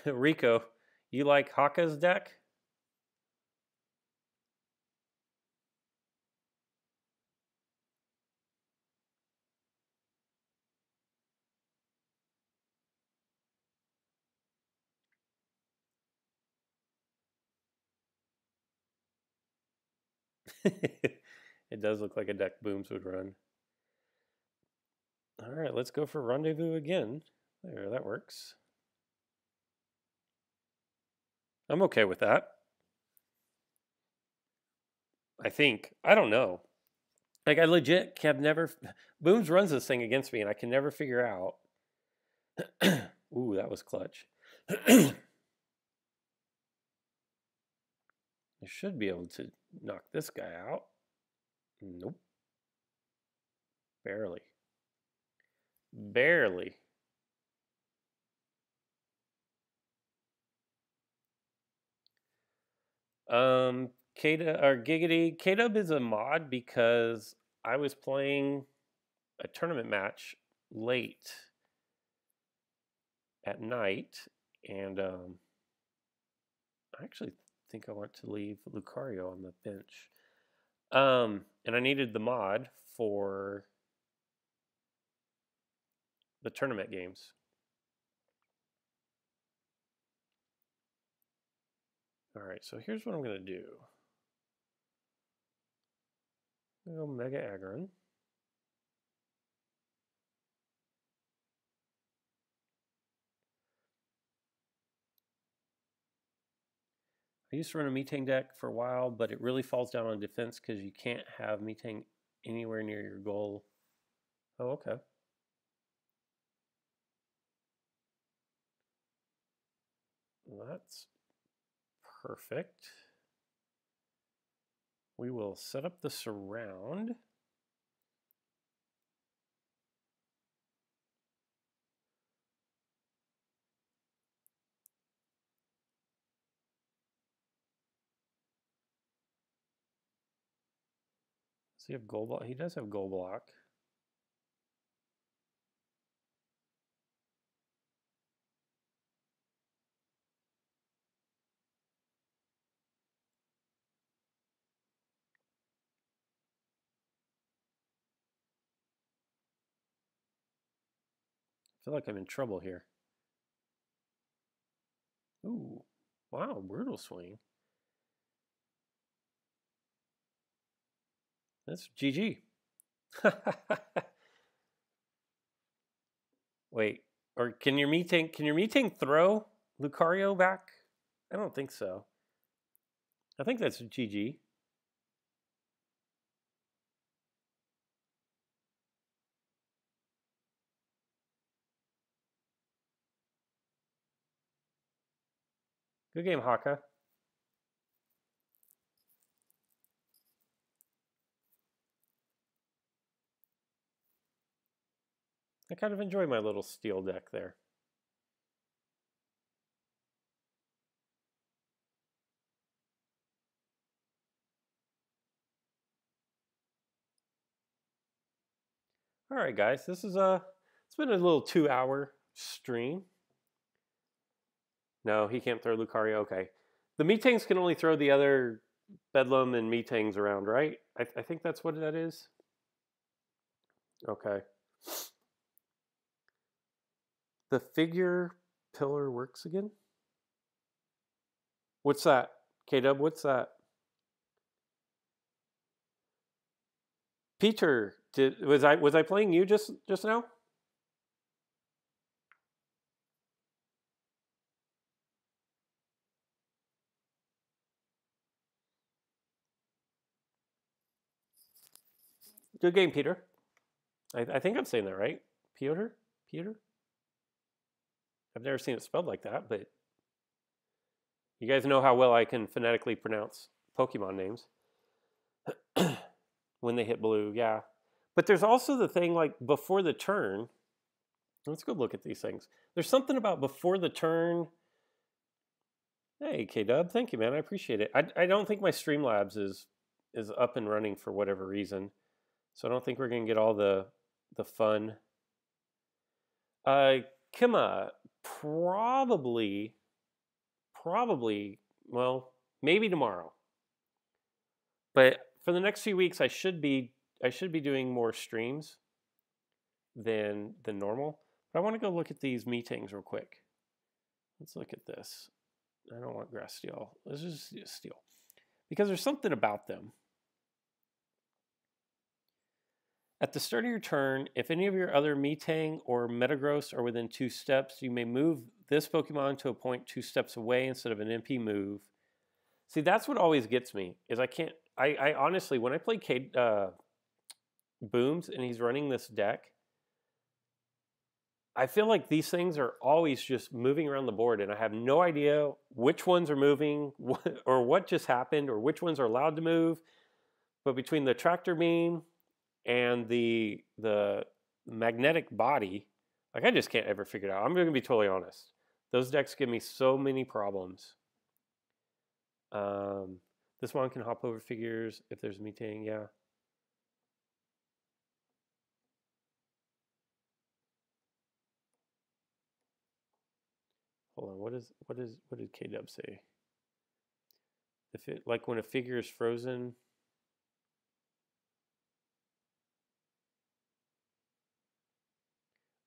Rico, you like Haka's deck? It does look like a deck Booms would run. All right, let's go for Rendezvous again. There, that works. I'm okay with that. I think. I don't know. Like, I legit have never. Booms runs this thing against me, and I can never figure out. Ooh, that was clutch. I should be able to knock this guy out. Nope. Barely. Barely. Giggity. K-Dub is a mod because I was playing a tournament match late at night, and I actually think I want to leave Lucario on the bench. And I needed the mod for the tournament games. All right, so here's what I'm going to do. I'm going to go Mega Aggron. I used to run a Metang deck for a while, but it really falls down on defense because you can't have Metang anywhere near your goal. Oh, okay. That's perfect. We will set up the surround. Does he have goal block? He does have goal block. I feel like I'm in trouble here. Ooh, wow, brutal swing. That's GG. Wait, or can your Metang throw Lucario back? I don't think so. I think that's GG. Good game, Haka. I kind of enjoy my little steel deck there. All right, guys, this is it's been a little 2-hour stream. No, he can't throw Lucario. Okay, the Metangs can only throw the other Bedlam and Metangs around, right? I think that's what that is. Okay. The figure pillar works again? What's that? K-Dub, what's that? Peter, was I playing you just now? Good game, Peter. I think I'm saying that right. Peter? Peter? I've never seen it spelled like that, but you guys know how well I can phonetically pronounce Pokemon names when they hit blue, yeah. But there's also the thing like before the turn. Let's go look at these things. There's something about before the turn. Hey, K-Dub, thank you, man. I appreciate it. I don't think my Streamlabs is up and running for whatever reason. So I don't think we're going to get all the fun. Kima, probably, well, maybe tomorrow. But for the next few weeks, I should be doing more streams than normal. But I want to go look at these meetings real quick. Let's look at this. I don't want grass steel. Let's just steel because there's something about them. At the start of your turn, if any of your other Metang or Metagross are within 2 steps, you may move this Pokemon to a point 2 steps away instead of an MP move. See, that's what always gets me, is I can't, I honestly, when I play Booms and he's running this deck, I feel like these things are always just moving around the board, and I have no idea which ones are moving or what just happened or which ones are allowed to move. But between the tractor beam and the magnetic body, like I just can't ever figure it out. I'm going to be totally honest. Those decks give me so many problems. This one can hop over figures if there's Metang, yeah. Hold on, what did K-Dub say? If it, like when a figure is frozen.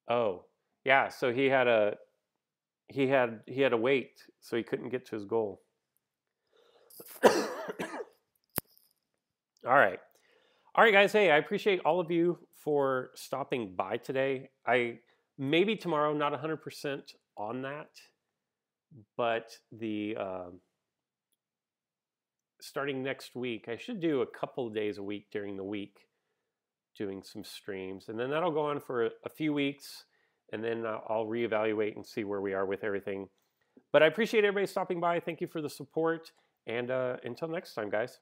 Oh, yeah, so he had to wait, so he couldn't get to his goal. All right. All right, guys. Hey, I appreciate all of you for stopping by today. I maybe tomorrow, not 100% on that, but starting next week, I should do a couple of days a week during the week doing some streams, and then that'll go on for a few weeks, and then I'll reevaluate and see where we are with everything. But I appreciate everybody stopping by. Thank you for the support, and until next time, guys.